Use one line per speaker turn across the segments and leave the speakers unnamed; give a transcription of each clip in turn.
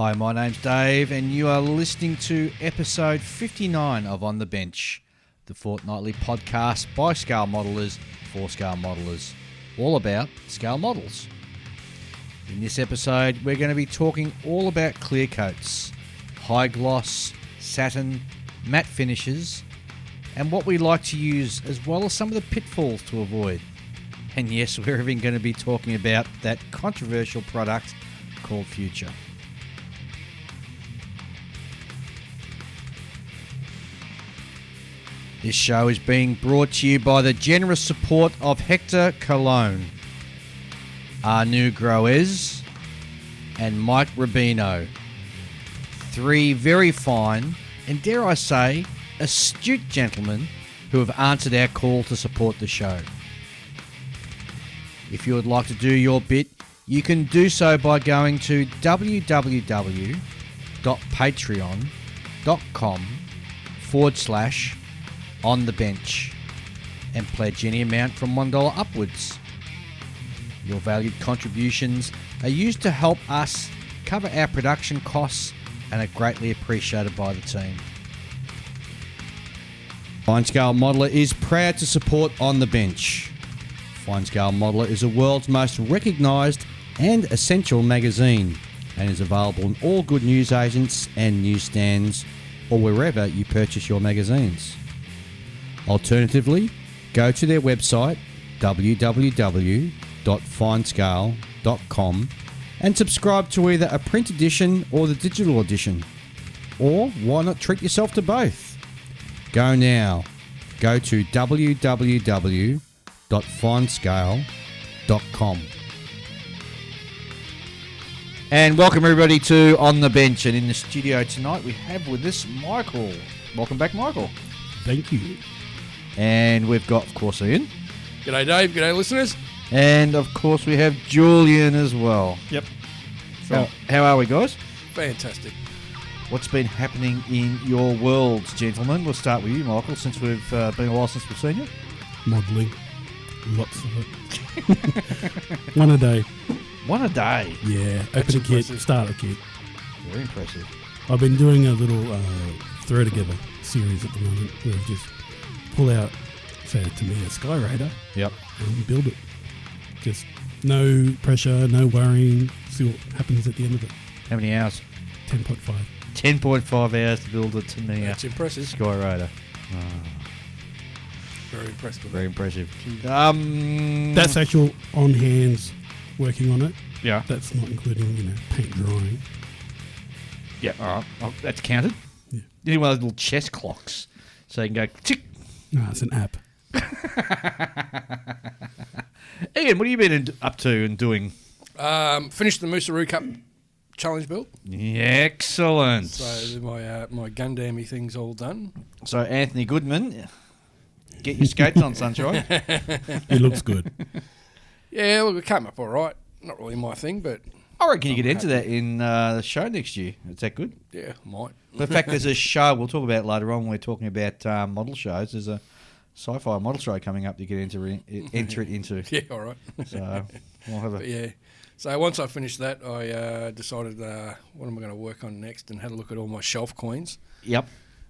Hi, my name's Dave, and you are listening to episode 59 of On the Bench, the fortnightly podcast by scale modelers for scale modelers, all about scale models. In this episode, we're going to be talking all about clear coats, high gloss, satin, matte finishes, and what we like to use, as well as some of the pitfalls to avoid. And yes, we're even going to be talking about that controversial product called Future. This show is being brought to you by the generous support of Hector Cologne, Anu Groes, and Mike Rubino. Three very fine, and dare I say, astute gentlemen who have answered our call to support the show. If you would like to do your bit, you can do so by going to www.patreon.com/on the bench and pledge any amount from $1 upwards. Your valued contributions are used to help us cover our production costs and are greatly appreciated by the team. Fine Scale Modeler is proud to support On the Bench. Fine Scale Modeler is the world's most recognised and essential magazine and is available in all good newsagents and newsstands or wherever you purchase your magazines. Alternatively, go to their website www.finescale.com and subscribe to either a print edition or the digital edition. Or why not treat yourself to both? Go now. Go to www.finescale.com. And welcome everybody to On the Bench. And in the studio tonight we have with us Michael. Welcome back, Michael.
Thank you.
And we've got, of course, Ian.
G'day, Dave. G'day, listeners.
And, of course, we have Julian as well.
Yep.
How are we, guys?
Fantastic.
What's been happening in your worlds, gentlemen? We'll start with you, Michael, since we've been a while since we've seen you.
Modelling. Lots of it. One a day.
One a day?
Yeah. Open a kit, start a kit.
Very impressive.
I've been doing a little throw together series at the moment where I just pull out, say to me, a Sky Raider.
Yep.
And build it. Just no pressure, no worrying. See what happens at the end of it.
How many hours?
10.5.
10.5 hours to build a Tamiya.
That's impressive.
Sky Raider.
Very impressed with
Very
that.
impressive.
That's actual on hands working on it.
Yeah.
That's not including, paint drying.
Yeah, all right. Oh, that's counted.
Yeah.
You need one of those little chess clocks. So you can go tick.
No, it's an app.
Ian, what have you been up to and doing?
Finished the Moosaroo Cup challenge build.
Excellent.
So my Gundammy thing's all done.
So Anthony Goodman, get your skates on, sunshine.
It looks good.
Yeah, look, it came up all right. Not really my thing, but
I reckon you get into that in the show next year. Is that good?
yeah, might.
In fact, there's a show we'll talk about later on when we're talking about model shows. There's a sci-fi model show coming up you can enter it into.
Yeah, all right.
So we'll have
But yeah. So once I finished that, I decided what am I going to work on next, and had a look at all my shelf coins.
Yep.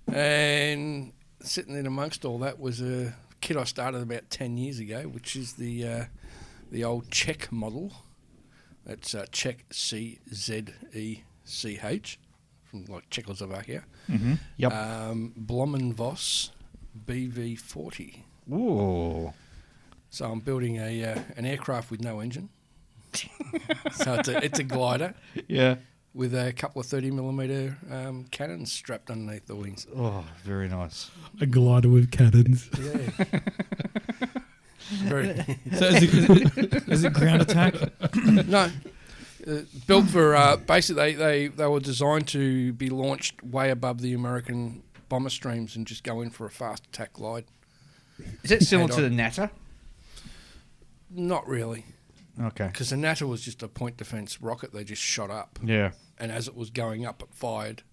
And sitting in amongst all that was a kit I started about 10 years ago, which is the old Czech model. That's Czech CZECH from like Czechoslovakia.
Mm-hmm. Yep.
Blomenvoss BV40.
Ooh.
So I'm building an aircraft with no engine. So it's a glider.
Yeah.
With a couple of 30mm cannons strapped underneath the wings.
Oh, very nice.
A glider with cannons.
Yeah. Very.
So is it ground attack?
No. Built for basically they were designed to be launched way above the American bomber streams and just go in for a fast attack glide.
Is that similar to the Natter?
Not really,
Okay.
because the Natter was just a point defense rocket they just shot up,
Yeah.
and as it was going up, it fired.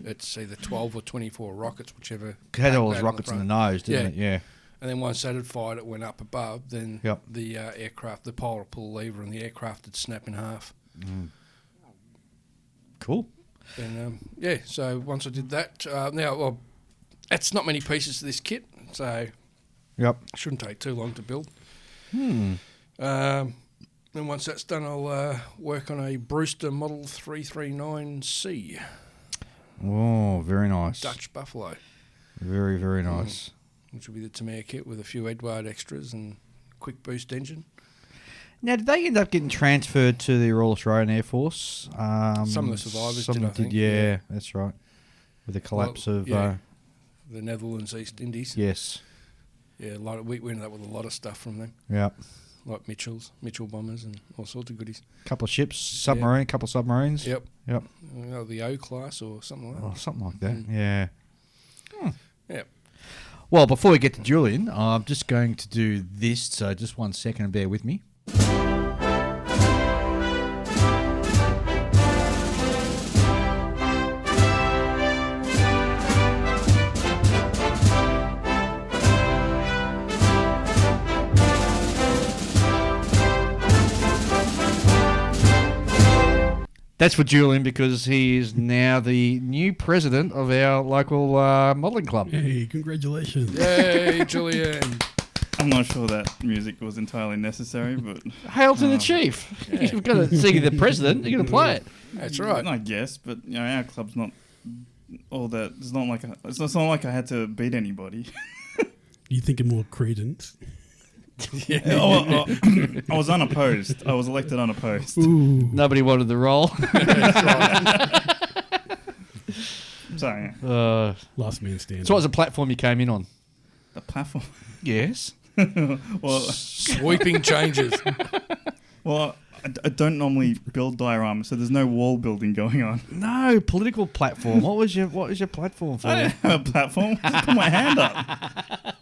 It's either 12 or 24 rockets, whichever.
It had all those
came out
rockets in the
front.
nose, didn't it? Yeah.
And then once that had fired, it went up above. Then
Yep.
the aircraft, the pilot would pull the lever, and the aircraft would snap in half.
Cool.
And so once I did that, that's not many pieces to this kit, so
Yep.
it shouldn't take too long to build.
Hmm.
And once that's done, I'll work on a Brewster Model 339C
Oh, very nice.
Dutch Buffalo,
Very, very nice.
which will be the Tamir kit with a few Edward extras and quick boost engine.
Now, did they end up getting transferred to the Royal Australian Air Force?
Some of the survivors
some
did, I think.
Yeah, that's right. With the collapse of...
the Netherlands, East Indies.
yes.
Yeah, we ended up with a lot of stuff from them,
Yep.
like Mitchell bombers and all sorts of goodies.
Couple of ships, a couple of submarines.
Yep.
Yep.
The O class or something like that.
Oh, something like that. Yeah.
Yep.
Well, before we get to Julian, I'm just going to do this, so just 1 second and bear with me. That's for Julian because he is now the new president of our local modelling club.
Hey, congratulations.
Yay, Julian.
I'm not sure that music was entirely necessary, but
Hail to the chief. You've got to see the president. You're going to play it.
That's right.
I guess. But our club's not all that. It's not like I had to beat anybody.
You thinking more credence?
I was unopposed. I was elected unopposed.
Ooh.
Nobody wanted the role.
So yeah.
Last man standing.
So what was the platform you came in on?
The platform.
Yes.
Well,
Sweeping changes.
well, I don't normally build dioramas, so there's no wall building going on.
No, political platform. What was your platform for?
I don't have a platform. Just put my hand up.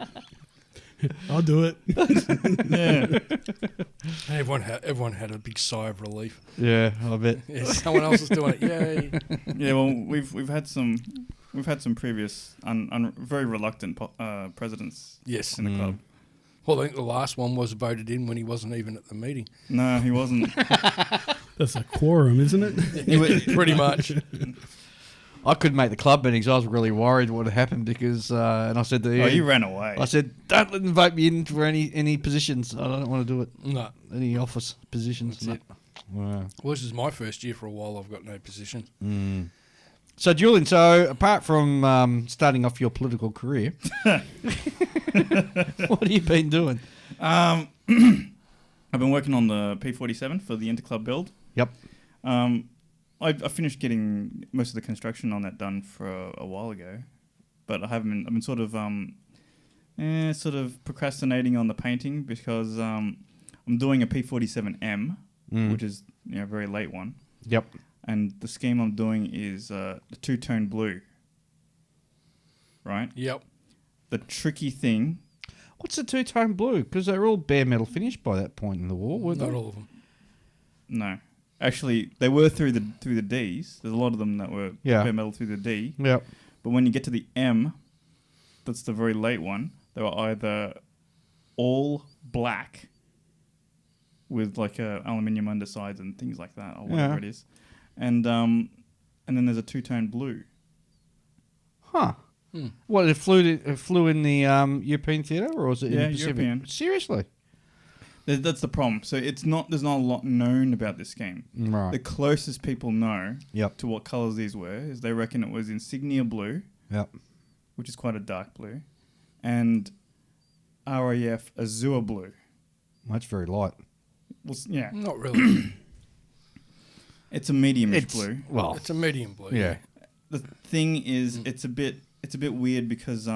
I'll do it.
Yeah.
Everyone had a big sigh of relief.
Yeah, I bet.
Yeah, someone else is doing it. Yay!
Yeah. Well, we've had some previous very reluctant presidents
Yes.
in the club.
Well, I think the last one was voted in when he wasn't even at the meeting.
No, he wasn't.
That's a quorum, isn't it?
Pretty much.
I couldn't make the club meetings. I was really worried what had happened because, and I said to
Oh, you ran away.
I said, don't let them vote me in for any positions. I don't want to do it.
No.
Any office positions.
That's it.
Wow.
Well, this is my first year for a while. I've got no position.
So, Julian, apart from starting off your political career, what have you been doing?
I've been working on the P47 for the interclub build.
Yep.
I finished getting most of the construction on that done for a while ago, but I've been sort of procrastinating on the painting because I'm doing a P47M, which is a very late one.
Yep.
And the scheme I'm doing is the two-tone blue. Right?
Yep.
The tricky thing...
What's the two-tone blue? Because they're all bare metal finished by that point in the war, weren't
Not
they?
all of them.
No. Actually, they were through the Ds. There's a lot of them that were bare metal through the D.
Yep.
But when you get to the M, that's the very late one, they were either all black with like aluminium undersides and things like that, or whatever it is. And then there's a two-tone blue.
Huh. What, it flew in the European theatre, or was it in the Pacific?
European.
Seriously?
That's the problem. So there's not a lot known about this game.
Right.
The closest people know
Yep.
to what colours these were is they reckon it was insignia blue,
Yep.
which is quite a dark blue, and RAF azure blue.
That's very light.
Well, yeah,
Not really.
it's a medium-ish blue.
Well,
It's a medium blue.
yeah.
The thing is, it's a bit weird because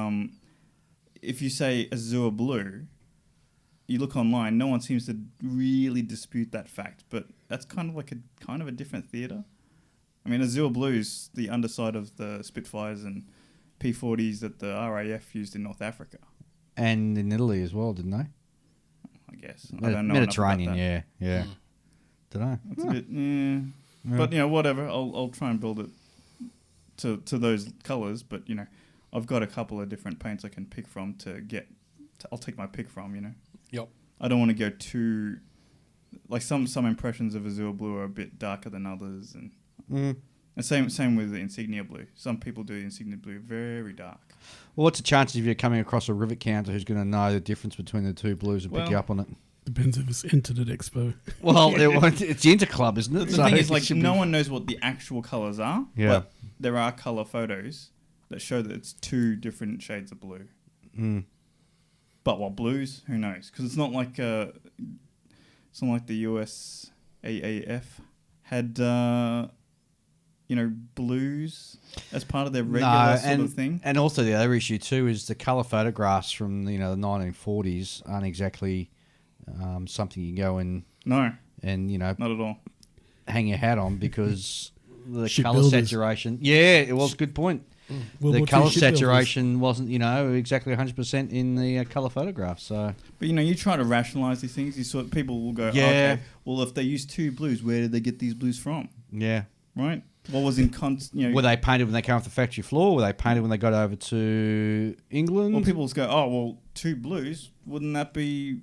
if you say azure blue, you look online, no one seems to really dispute that fact, but that's kind of like a different theatre. I mean, azure blue's the underside of the Spitfires and P40s that the RAF used in North Africa.
And in Italy as well, didn't they?
I guess. I don't know
Mediterranean,
enough about
yeah. Don't know.
that. It's a bit, yeah. But, whatever. I'll try and build it to those colours, but, I've got a couple of different paints I can pick from I'll take my pick from,
Yep.
I don't want to go too... Like, some impressions of azure blue are a bit darker than others, and And same with the insignia blue. Some people do the insignia blue very dark.
Well, what's the chances if you're coming across a rivet counter who's going to know the difference between the two blues and pick you up on it?
Depends if it's entered at Expo.
Well, it's the Interclub, isn't it?
The thing is, like, no one knows what the actual colours are.
Yeah.
But there are colour photos that show that it's two different shades of blue.
Mm.
But what blues? Who knows? Because it's not like the US AAF had blues as part of their regular sort of thing.
And also the other issue too is the colour photographs from the 1940s aren't exactly something you can go and
No,
not
at all.
hang your hat on because the
Ship
colour
builders.
saturation. Yeah, it was a good point.
World
The
War II
colour
shipbuilders.
saturation wasn't exactly 100% in the colour photographs. So
But you try to rationalise these things. You sort of, people will go,
Yeah.
okay, well, if they use two blues, where did they get these blues from?
yeah.
Right? What was in
Were they painted when they came off the factory floor? Were they painted when they got over to England?
Well, people go, oh, well, two blues. Wouldn't that be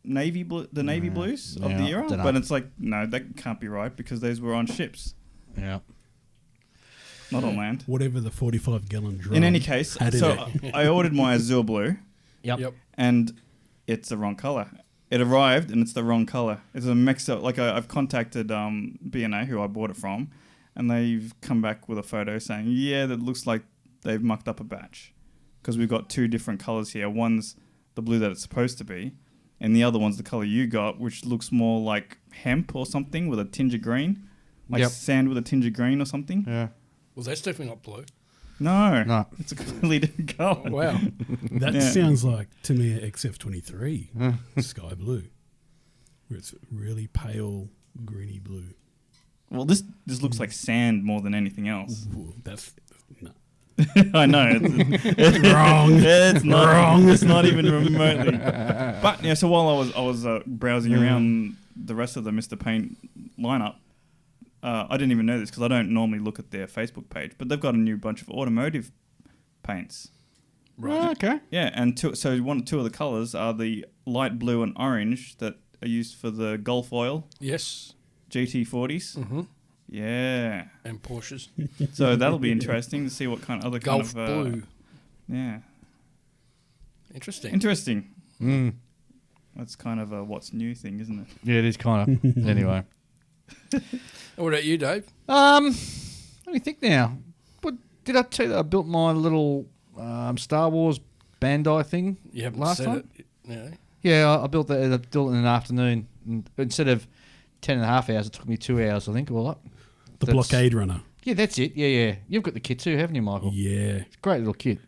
navy blue, the navy blues of the era?
dunno.
But it's like, no, that can't be right because those were on ships,
Yeah.
not on land.
Whatever the 45-gallon drum.
In any case,
had in
so
it.
I ordered my azure blue,
Yep.
and it's the wrong color. It arrived and it's the wrong color. It's a mix up. Like I've contacted B&A, who I bought it from, and they've come back with a photo saying, yeah, that looks like they've mucked up a batch because we've got two different colors here. One's the blue that it's supposed to be, and the other one's the color you got, which looks more like hemp or something with a tinge of green, like
Yep.
sand with a tinge of green or something.
Yeah.
Well, that's definitely not blue.
No, it's a completely different color.
Wow.
That
Yeah.
sounds like to me a XF23 sky blue, where it's really pale greeny blue.
Well, this looks like sand more than anything else.
Ooh, that's no.
I know. It's
Wrong.
It's not wrong. It's not even remotely. But yeah, so while I was browsing around the rest of the Mr. Paint lineup, I didn't even know this because I don't normally look at their Facebook page, but they've got a new bunch of automotive paints.
Right.
Oh, okay.
Yeah, and two of the colors are the light blue and orange that are used for the Gulf Oil
Yes.
GT40s.
Mm-hmm.
Yeah.
And Porsches.
So that'll be interesting to see what kind of other
Gulf
kind of
blue.
Yeah.
Interesting.
Interesting.
Mm.
That's kind of a what's new thing, isn't it?
Yeah, it is kind of. Anyway.
What about you, Dave?
Let me think now. What did I tell you that I built my little Star Wars Bandai thing
You haven't
last
said
time?
it. No.
Yeah, I built that. I built it in an afternoon. And instead of 10.5 hours, it took me 2 hours, I think. Well,
The
that's-
blockade runner.
Yeah, that's it. Yeah. You've got the kit too, haven't you, Michael?
Yeah.
Great little kit.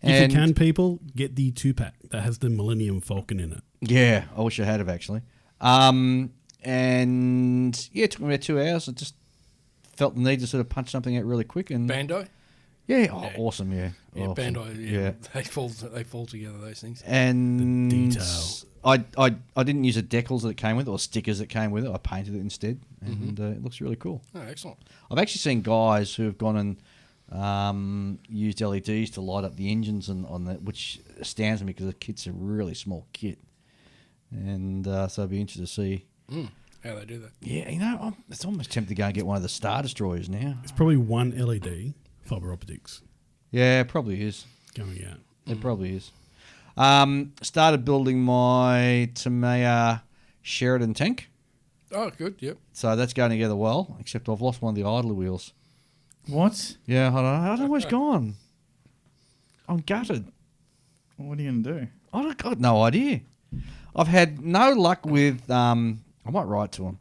If you can, people, get the 2-pack that has the Millennium Falcon in it.
Yeah, I wish I had have actually. And yeah, it took me about 2 hours. I just felt the need to sort of punch something out really quick. And
Bandai?
yeah,
Yeah.
Awesome. Yeah,
Yeah,
awesome.
Bandai. Yeah. They fall together, those things.
And
The detail.
I didn't use the decals that it came with or stickers that came with it. I painted it instead, and it looks really cool.
Oh, excellent.
I've actually seen guys who have gone and used LEDs to light up the engines and on that, which astounds me because the kit's a really small kit, and so I'd be interested to see.
How they do that.
Yeah, it's almost tempted to go and get one of the Star Destroyers now.
It's probably one LED fiber optics
Yeah, it probably is.
going out.
It probably is. Started building my Tamiya Sheridan tank.
Oh, good. Yep.
So that's going together well, except I've lost one of the idler wheels.
What?
Yeah, I don't know where it's gone. I'm gutted.
What are you gonna do?
I've got no idea. I've had no luck with... I might write to them.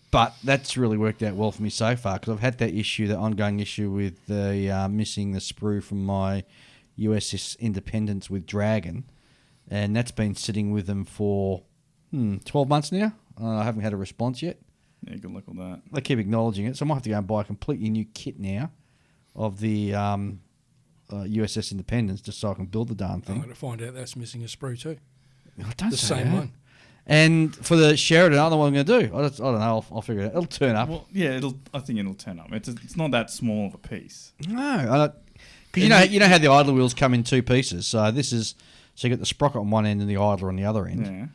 But that's really worked out well for me so far because I've had that issue, the ongoing issue with the missing the sprue from my USS Independence with Dragon. And that's been sitting with them for 12 months now. I haven't had a response yet.
Yeah, good luck with that.
They keep acknowledging it. So I might have to go and buy a completely new kit now of the USS Independence just so I can build the darn
I'm
thing.
going to find out that's missing a sprue too.
I don't
The
say
same
that.
one.
And for the Sheridan, I don't know what I'm going to do. I don't know. I'll figure it out. It'll turn up.
Well, yeah, I think it'll turn up. It's not that small of a piece.
No, because you know how the idler wheels come in two pieces. So you got the sprocket on one end and the idler on the other end,
Yeah.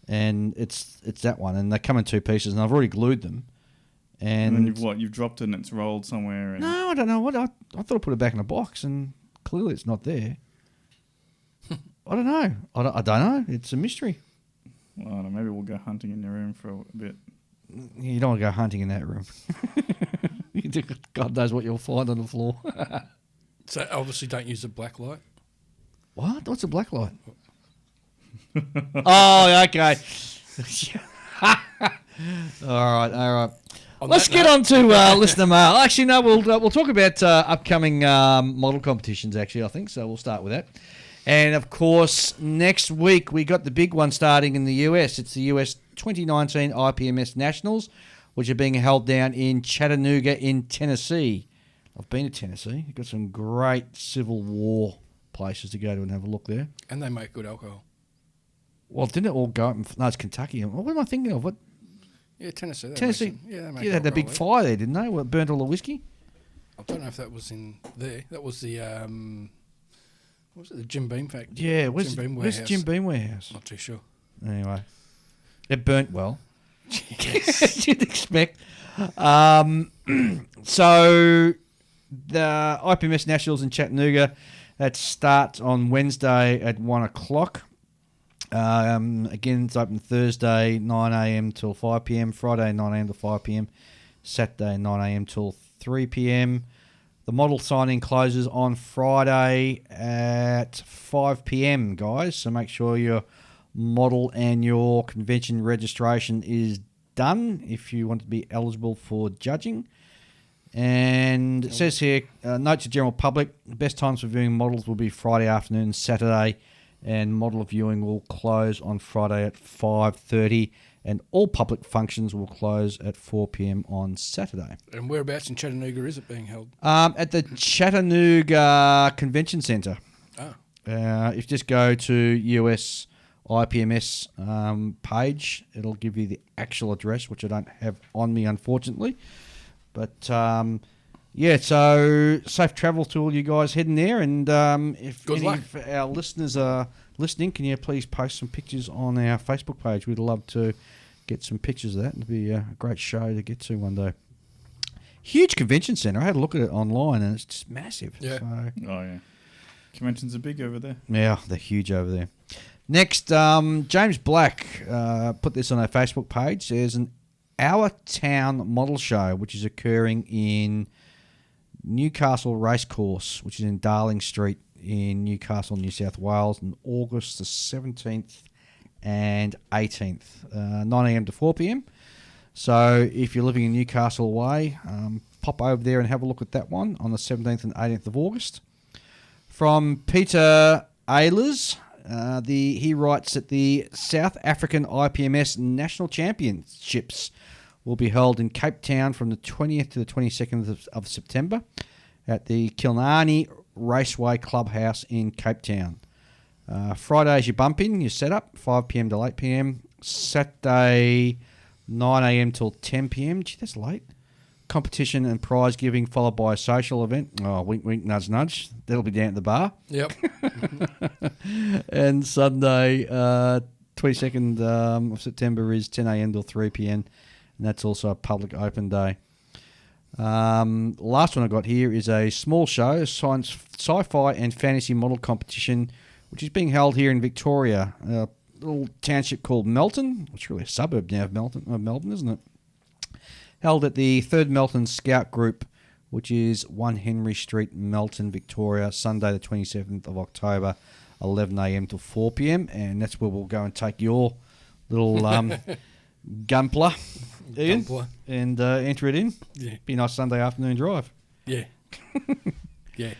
and it's that one, and they come in two pieces. And I've already glued them,
And then you've dropped it and it's rolled somewhere. And
No, I don't know. What I thought I put it back in a box, and clearly it's not there. I don't know. I don't know. It's a mystery.
Well, I don't know, maybe we'll go hunting in your room for a bit.
You don't want to go hunting in that room. God knows what you'll find on the floor.
So obviously don't use a black light.
What? What's a black light? Oh, okay. All right. Let's get on to listener mail. Actually, no, we'll talk about upcoming model competitions. Actually, I think so. We'll start with that. And of course, next week we got the big one starting in the US. It's the US 2019 IPMS Nationals, which are being held down in Chattanooga in Tennessee. I've been to Tennessee. You've got some great Civil War places to go to and have a look there.
And they make good alcohol.
Well, didn't it all go up? No, it's Kentucky. What am I thinking of? What?
Yeah, Tennessee.
Tennessee.
They make
They had that big
alcohol,
fire there, didn't they? Where it burnt all the whiskey.
I don't know if that was in there. That was the what was it? The Jim Beam factory.
Yeah,
Jim Beam
where's
warehouse.
Jim Beam warehouse?
Not too sure.
Anyway, it burnt well.
Yes.
You'd expect. So the IPMS Nationals in Chattanooga, that starts on Wednesday at 1 o'clock. Again, it's open Thursday 9 a.m. till 5 p.m. Friday 9 a.m. to 5 p.m. Saturday 9 a.m. till 3 p.m. The model signing closes on Friday at 5 p.m. guys. So make sure your model and your convention registration is done if you want to be eligible for judging. And it says here, note to general public, the best times for viewing models will be Friday afternoon, Saturday, and model viewing will close on Friday at 5:30, and all public functions will close at 4 p.m. on Saturday.
And whereabouts in Chattanooga is it being held?
At the Chattanooga Convention Centre.
Oh.
If you just go to US IPMS page, it'll give you the actual address, which I don't have on me, unfortunately. But, yeah, so safe travel to all you guys heading there. And if
Good
any
luck.
of our listeners are listening, can you please post some pictures on our Facebook page? We'd love to get some pictures of that. It'd be a great show to get to one day. Huge convention centre. I had a look at it online, and it's just massive.
Yeah.
So,
Oh, yeah. Conventions are big over there.
yeah, they're huge over there. Next, James Black put this on our Facebook page. There's an Our Town model show, which is occurring in Newcastle Racecourse, which is in Darling Street in Newcastle, New South Wales, on August the 17th and 18th, 9 a.m. to 4 p.m. So if you're living in Newcastle way, pop over there and have a look at that one on the 17th and 18th of August. From Peter Ehlers, he writes that the South African IPMS National Championships will be held in Cape Town from the 20th to the 22nd of September at the Killarney Raceway Clubhouse in Cape Town. Friday's your bump in, your setup, 5 p.m. to 8 p.m. Saturday, 9 a.m. till 10 p.m. Gee, that's late. Competition and prize giving followed by a social event. Oh, wink, wink, nudge, nudge. That'll be down at the bar.
Yep.
And Sunday, 22nd of September is 10 a.m. till 3 p.m. And that's also a public open day. Last one I got here is a small show, science, sci-fi and fantasy model competition, which is being held here in Victoria, a little township called Melton. It's really a suburb now of Melbourne, isn't it? Held at the 3rd Melton Scout Group, which is 1 Henry Street, Melton, Victoria, Sunday the 27th of October, 11 a.m. till 4 p.m. And that's where we'll go and take your little gumpler, Ian,
Gumpler.
and enter it in.
Yeah.
Be a nice Sunday afternoon drive.
Yeah. Yeah.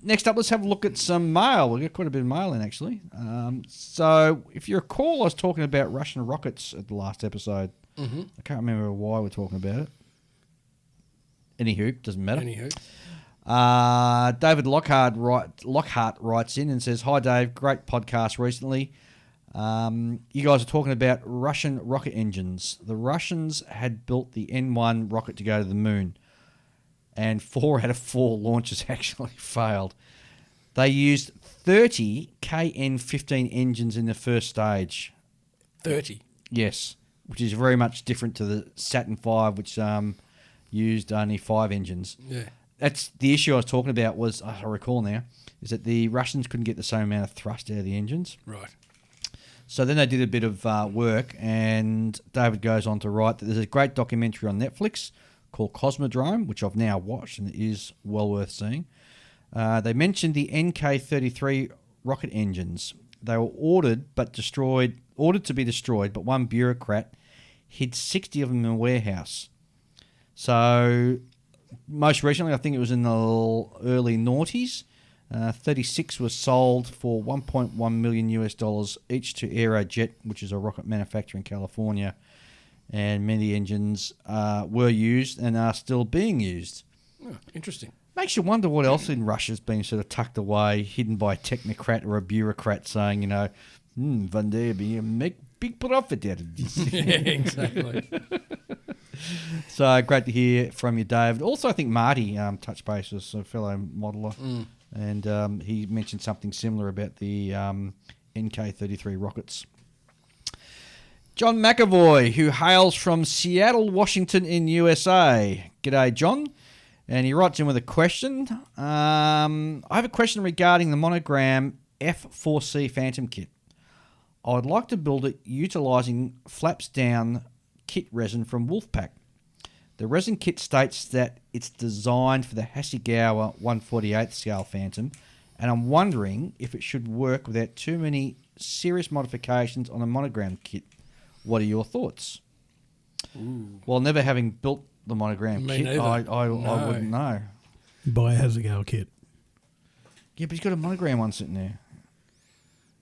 Next up, let's have a look at some mail. We've got quite a bit of mail in, actually. So if you recall, I was talking about Russian rockets at the last episode.
Mm-hmm.
I can't remember why we're talking about it. Anywho, doesn't matter.
Anywho.
David Lockhart writes in and says, "Hi Dave, great podcast recently. You guys are talking about Russian rocket engines. The Russians had built the N1 rocket to go to the moon, and 4 out of 4 launches actually failed. They used 30 KN-15 engines in the first stage.
30.
Yes, which is very much different to the Satin 5, which used only 5 engines.
Yeah.
That's the issue I was talking about. Was I recall now is that the Russians couldn't get the same amount of thrust out of the engines.
Right.
So then they did a bit of work, and David goes on to write that there's a great documentary on Netflix called Cosmodrome, which I've now watched, and it is well worth seeing. They mentioned the NK-33 rocket engines. They were ordered to be destroyed, but one bureaucrat hid 60 of them in a warehouse. So most recently, I think it was in the early noughties, 36 was sold for $1.1 million each to Aerojet, which is a rocket manufacturer in California. And many engines were used and are still being used.
Oh, interesting.
Makes you wonder what else in Russia's been sort of tucked away, hidden by a technocrat or a bureaucrat saying, one day we make big profit out of this.
Yeah, exactly.
So great to hear from you, David. Also, I think Marty touched base with a fellow modeler, and he mentioned something similar about the NK-33 rockets. John McAvoy, who hails from Seattle, Washington in USA. G'day, John. And he writes in with a question. I have a question regarding the monogram F4C Phantom kit. I would like to build it utilising flaps down kit resin from Wolfpack. The resin kit states that it's designed for the Hasegawa 1/48 scale Phantom, and I'm wondering if it should work without too many serious modifications on a monogram kit. What are your thoughts?
Ooh.
Well, never having built the monogram
Me
kit,
neither.
I
No.
wouldn't know.
Buy a Hasegawa kit.
Yeah, but he's got a monogram one sitting there.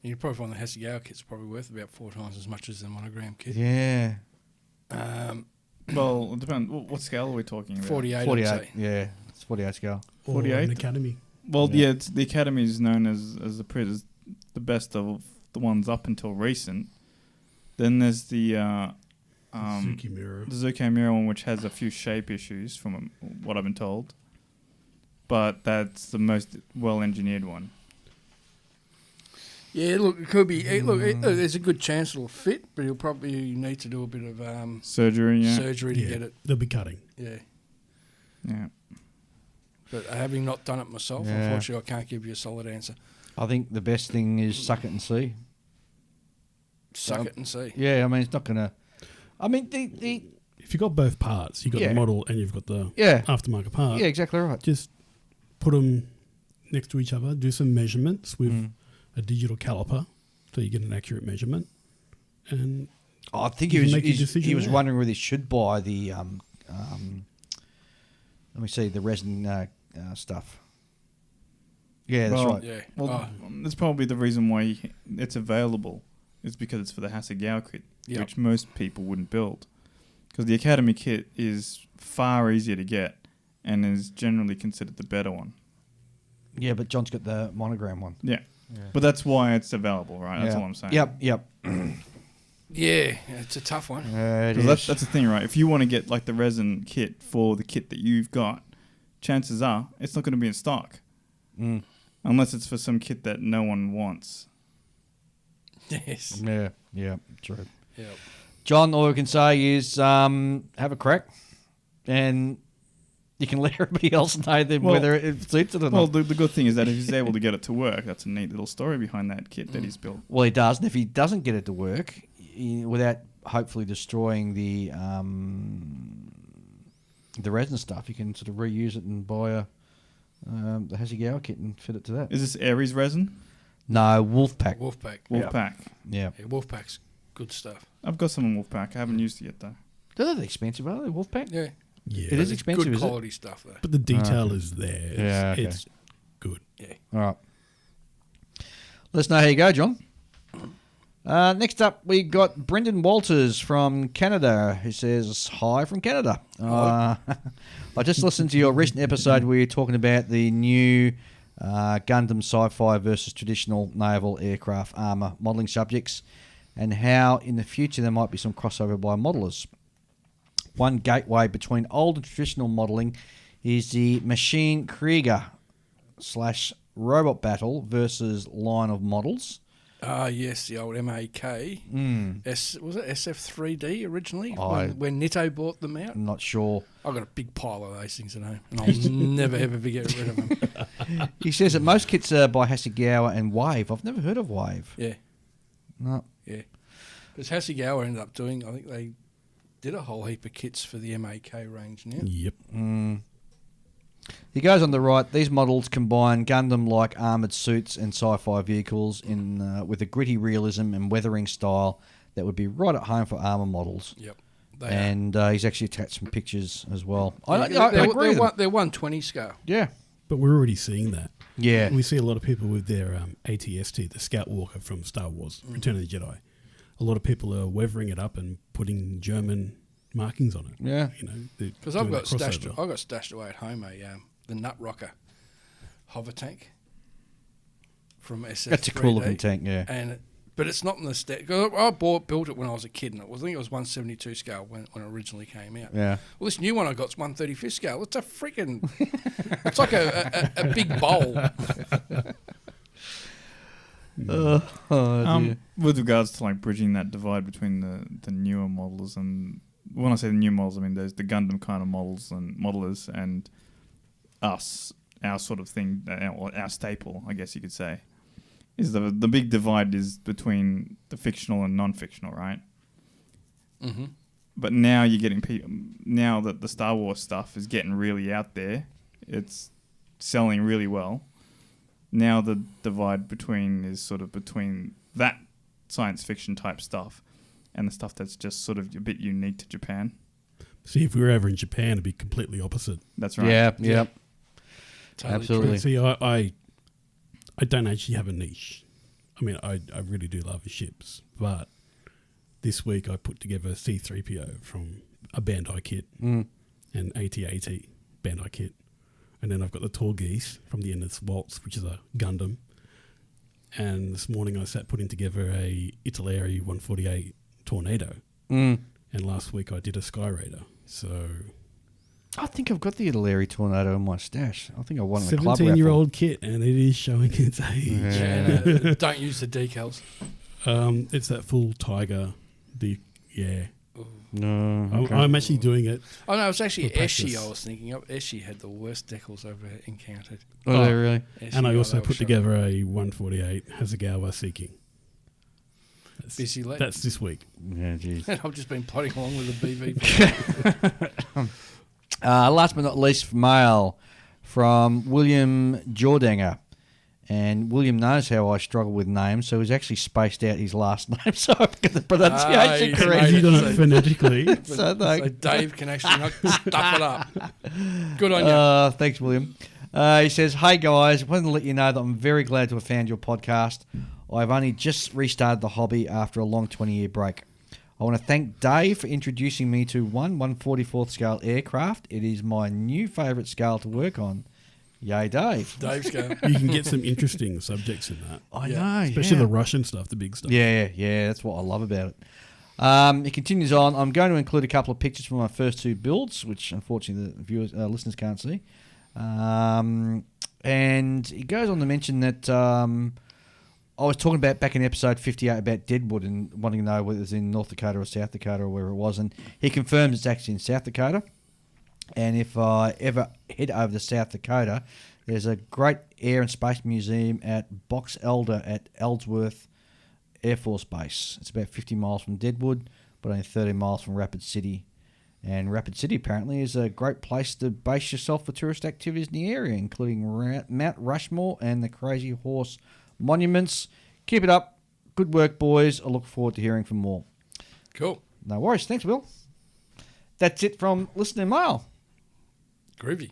You probably find the Hasegawa kit's probably worth about 4 times as much as the monogram kit.
Yeah.
Well, it depends. What scale are we talking about?
48,
48,
I'd say.
yeah. It's 48 scale.
Or
48?
an Academy.
Well,
Yeah.
yeah, it's, the Academy is known as the best of the ones up until recent. Then there's the
Suzuki Mirror.
the Zuko Mirror one, which has a few shape issues from what I've been told. But that's the most well-engineered one.
Yeah, look, it could be. There's a good chance it'll fit, but you'll probably need to do a bit of
Surgery, yeah.
surgery to
Yeah,
get it.
they'll be cutting.
Yeah.
Yeah.
But having not done it myself,
Yeah.
unfortunately, I can't give you a solid answer.
I think the best thing is suck it and see.
Suck it and see.
Yeah, I mean, it's not going to... I mean, the
If you've got both parts, you've got
Yeah.
the model and you've got the
yeah,
aftermarket part,
yeah, exactly right.
just put them next to each other, do some measurements with
Mm.
a digital caliper so you get an accurate measurement. And
I think
You
he
can
was
make your decision
he was
there.
wondering whether he should buy the let me see, the resin stuff. Yeah, that's
Well,
right.
Yeah.
Well, that's probably the reason why it's available. Is because it's for the Hasegawa kit,
Yep.
which most people wouldn't build. Because the Academy kit is far easier to get and is generally considered the better one.
Yeah, but John's got the monogram one.
Yeah. But that's why it's available, right? That's
Yeah.
all I'm saying.
Yep.
yeah, it's a tough one.
It
'Cause
is.
that's the thing, right? If you want to get like the resin kit for the kit that you've got, chances are it's not going to be in stock.
Mm.
Unless it's for some kit that no one wants.
Yes.
Yeah, true.
Yeah.
John, all we can say is have a crack, and you can let everybody else know then
Well-
whether it suits it or
Well,
not.
the good thing is that if he's able to get it to work, that's a neat little story behind that kit that he's built.
Well, he does, and if he doesn't get it to work, without hopefully destroying the resin stuff, you can sort of reuse it and buy the Hasegawa kit and fit it to that.
Is this Aries resin?
No, Wolfpack.
Wolfpack.
Wolfpack.
Yeah.
Yeah, Wolfpack's good stuff.
I've got some in Wolfpack. I haven't used it yet, though.
They're not expensive, are they, Wolfpack?
Yeah.
yeah,
It is
It's
expensive,
good
is it?
quality stuff, though.
but the detail is there. It's,
Yeah, okay.
it's good.
Yeah.
All right. Let us know how you go, John. Next up, we got Brendan Walters from Canada, who says, hi from Canada. I just listened to your recent episode where you're talking about the new Gundam sci-fi versus traditional naval aircraft armour modelling subjects and how in the future there might be some crossover by modellers. One gateway between old and traditional modelling is the Machine Krieger / robot battle versus line of models.
Ah, yes, the old MAK. Was it SF3D originally when Nitto bought them out?
I'm not sure.
I've got a big pile of those things at home, and I'll never ever get rid of them.
He says that most kits are by Hasegawa and Wave. I've never heard of Wave.
Yeah.
No.
Yeah. Because Hasegawa ended up doing, I think they did a whole heap of kits for the MAK range now.
Yep.
He goes on the right. These models combine Gundam-like armoured suits and sci-fi vehicles in with a gritty realism and weathering style that would be right at home for armour models.
Yep.
And he's actually attached some pictures as well. I
They're
agree with him.
they're 120 scale.
Yeah.
But we're already seeing that.
Yeah.
We see a lot of people with their ATST, the Scout Walker from Star Wars, Return of the Jedi. A lot of people are weathering it up and putting German markings on it.
Yeah.
You know,
because I've got stashed away at home the Nut Rocker hover tank from SF3D.
That's a cool looking tank, yeah.
But it's not in the stat. I built it when I was a kid, and I think it was 172 scale when it originally came out.
Yeah.
Well, this new one I got's 135 scale. It's a freaking. It's like a big bowl.
With regards to like bridging that divide between the newer models and when I say the new models, I mean there's the Gundam kind of models and modelers and us, our sort of thing, our staple, I guess you could say, is the big divide is between the fictional and non-fictional, right?
Mm-hmm.
But now you're getting people. Now that the Star Wars stuff is getting really out there, it's selling really well. Now the divide is sort of between that science fiction type stuff and the stuff that's just sort of a bit unique to Japan.
See, if we were ever in Japan, it'd be completely opposite.
That's right.
Yeah.
Totally
Absolutely.
See, I don't actually have a niche. I mean, I really do love ships, but this week I put together a C-3PO from a Bandai kit and AT-AT Bandai kit. And then I've got the Tall Geese from the Endless Waltz, which is a Gundam. And this morning I sat putting together a Italeri 148 Tornado. And last week I did a Sky Raider. So
I think I've got the Italeri Tornado in my stash. I think I won the club
17-year-old kit, and it is showing its age.
Yeah, don't use the decals.
It's that full Tiger.
No. Okay.
I'm actually doing it.
Oh no, it was actually
for practice.
Eshi I was thinking of. Eshi had the worst decals I've ever encountered.
Oh, really?
Eshi,
And I also
they were
put
shocking.
together a 148 Hasegawa Seeking.
Busy lad.
That's this week.
Yeah, jeez.
And I've just been plodding along with the BV.
Last but not least, mail from William Jordanger. And William knows how I struggle with names, so he's actually spaced out his last name, so I've got the pronunciation
he's
correct.
made
You've
it
done
so-
it phonetically.
so Dave can actually not stuff it up. Good on you.
Thanks, William. He says, "Hey guys, wanted to let you know that I'm very glad to have found your podcast. I've only just restarted the hobby after a long 20-year break. I want to thank Dave for introducing me to 1/144th scale aircraft. It is my new favourite scale to work on. Yay, Dave."
Dave's going.
You can get some interesting subjects in that.
I
Yeah.
know,
Especially
yeah.
the Russian stuff, the big stuff.
Yeah, that's what I love about it. He continues on. I'm going to include a couple of pictures from my first two builds, which unfortunately the viewers, listeners can't see. And he goes on to mention that I was talking about back in episode 58 about Deadwood and wanting to know whether it was in North Dakota or South Dakota or wherever it was. And he confirms it's actually in South Dakota. And if I ever head over to South Dakota, there's a great Air and Space Museum at Box Elder at Ellsworth Air Force Base. It's about 50 miles from Deadwood, but only 30 miles from Rapid City. And Rapid City apparently is a great place to base yourself for tourist activities in the area, including Mount Rushmore and the Crazy Horse monuments. Keep it up. Good work, boys. I look forward to hearing from more.
Cool.
No worries. Thanks, Will. That's it from listener mail.
Groovy.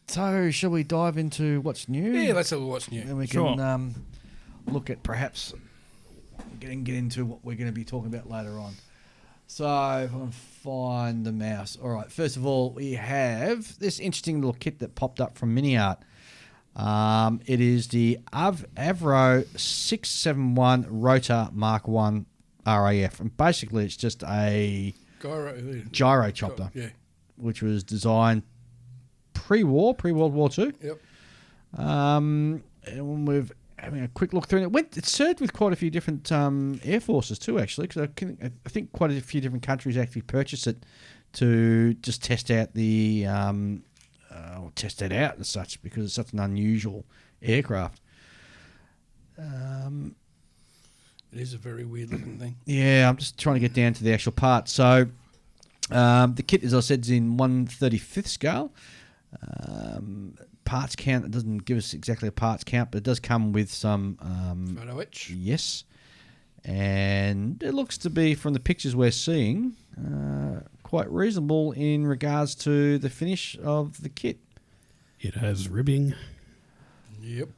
So, shall we dive into what's new?
Yeah, let's have a what's new.
Then we
Sure.
can look at perhaps get into what we're going to be talking about later on. So, if I can find the mouse. All right, first of all, we have this interesting little kit that popped up from MiniArt. It is the Avro 671 Rotor Mark 1 RAF. And basically, it's just a gyro chopper,
Yeah.
which was designed pre-World War II.
Yep.
And we've having a quick look through it. It served with quite a few different air forces too, actually, because I think quite a few different countries actually purchased it to just test out test it out as such, because it's such an unusual aircraft.
It is a very weird looking thing.
Yeah, I'm just trying to get down to the actual part. So the kit, as I said, is in 1/35th scale. Parts count, it doesn't give us exactly a parts count, but it does come with some
Photo etch.
yes, and it looks to be, from the pictures we're seeing, quite reasonable in regards to the finish of the kit.
It has ribbing.
Yep.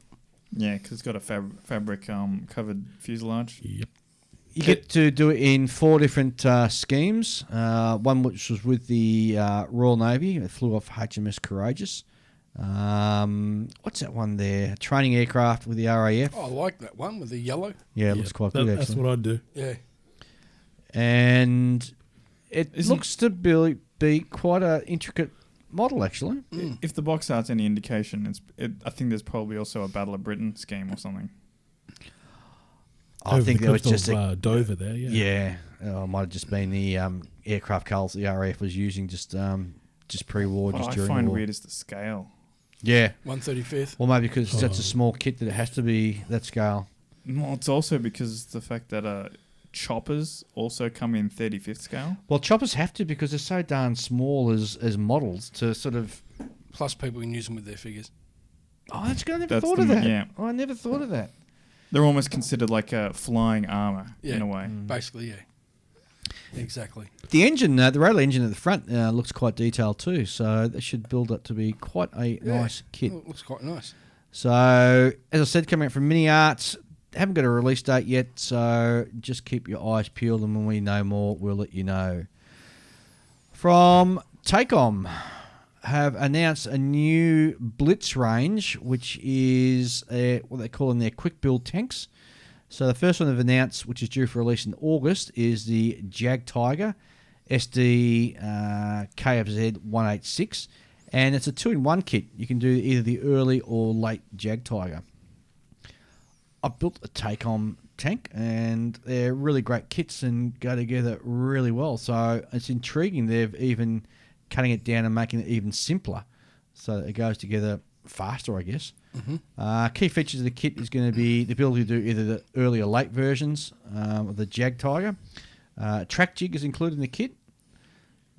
Yeah, because it's got a fabric covered fuselage.
Yep.
You get to do it in 4 different schemes. One which was with the Royal Navy. It flew off HMS Courageous. What's that one there? Training aircraft with the RAF.
Oh, I like that one with the yellow.
Yeah, it looks quite good,
That's
actually.
what I'd do.
Yeah.
And it looks to be quite an intricate model, actually.
If the box art's any indication, I think there's probably also a Battle of Britain scheme or something.
I think there was just a...
Dover there, yeah.
Yeah, it might have just been the aircraft colours the RAF was using just pre-war,
What
just
I
during
find
the war.
weird is the scale.
Yeah.
1/35th.
Well, maybe because that's a small kit that it has to be that scale.
Well, it's also because the fact that choppers also come in 35th scale.
Well, choppers have to, because they're so darn small as models to sort of...
Plus, people can use them with their figures.
Oh, I never
That's
thought of
the-
that.
yeah.
Oh, I never thought of that.
They're almost considered like a flying armour
Yeah.
in a way.
Basically, yeah. Exactly.
The engine, the rotor engine at the front looks quite detailed too, so that should build up to be quite a nice kit.
Well, it looks quite nice.
So, as I said, coming out from Mini Arts, haven't got a release date yet, so just keep your eyes peeled, and when we know more, we'll let you know. From Takeom, have announced a new Blitz range, which is what they call in their quick build tanks. So the first one they've announced, which is due for release in August, is the Jag Tiger SD KFZ 186, and it's a 2-in-1 kit. You can do either the early or late Jag Tiger. I built a Takeom tank, and they're really great kits and go together really well. So it's intriguing. They've even cutting it down and making it even simpler, so that it goes together faster, I guess. Key features of the kit is going to be the ability to do either the early or late versions of the Jag Tiger. Track jig is included in the kit.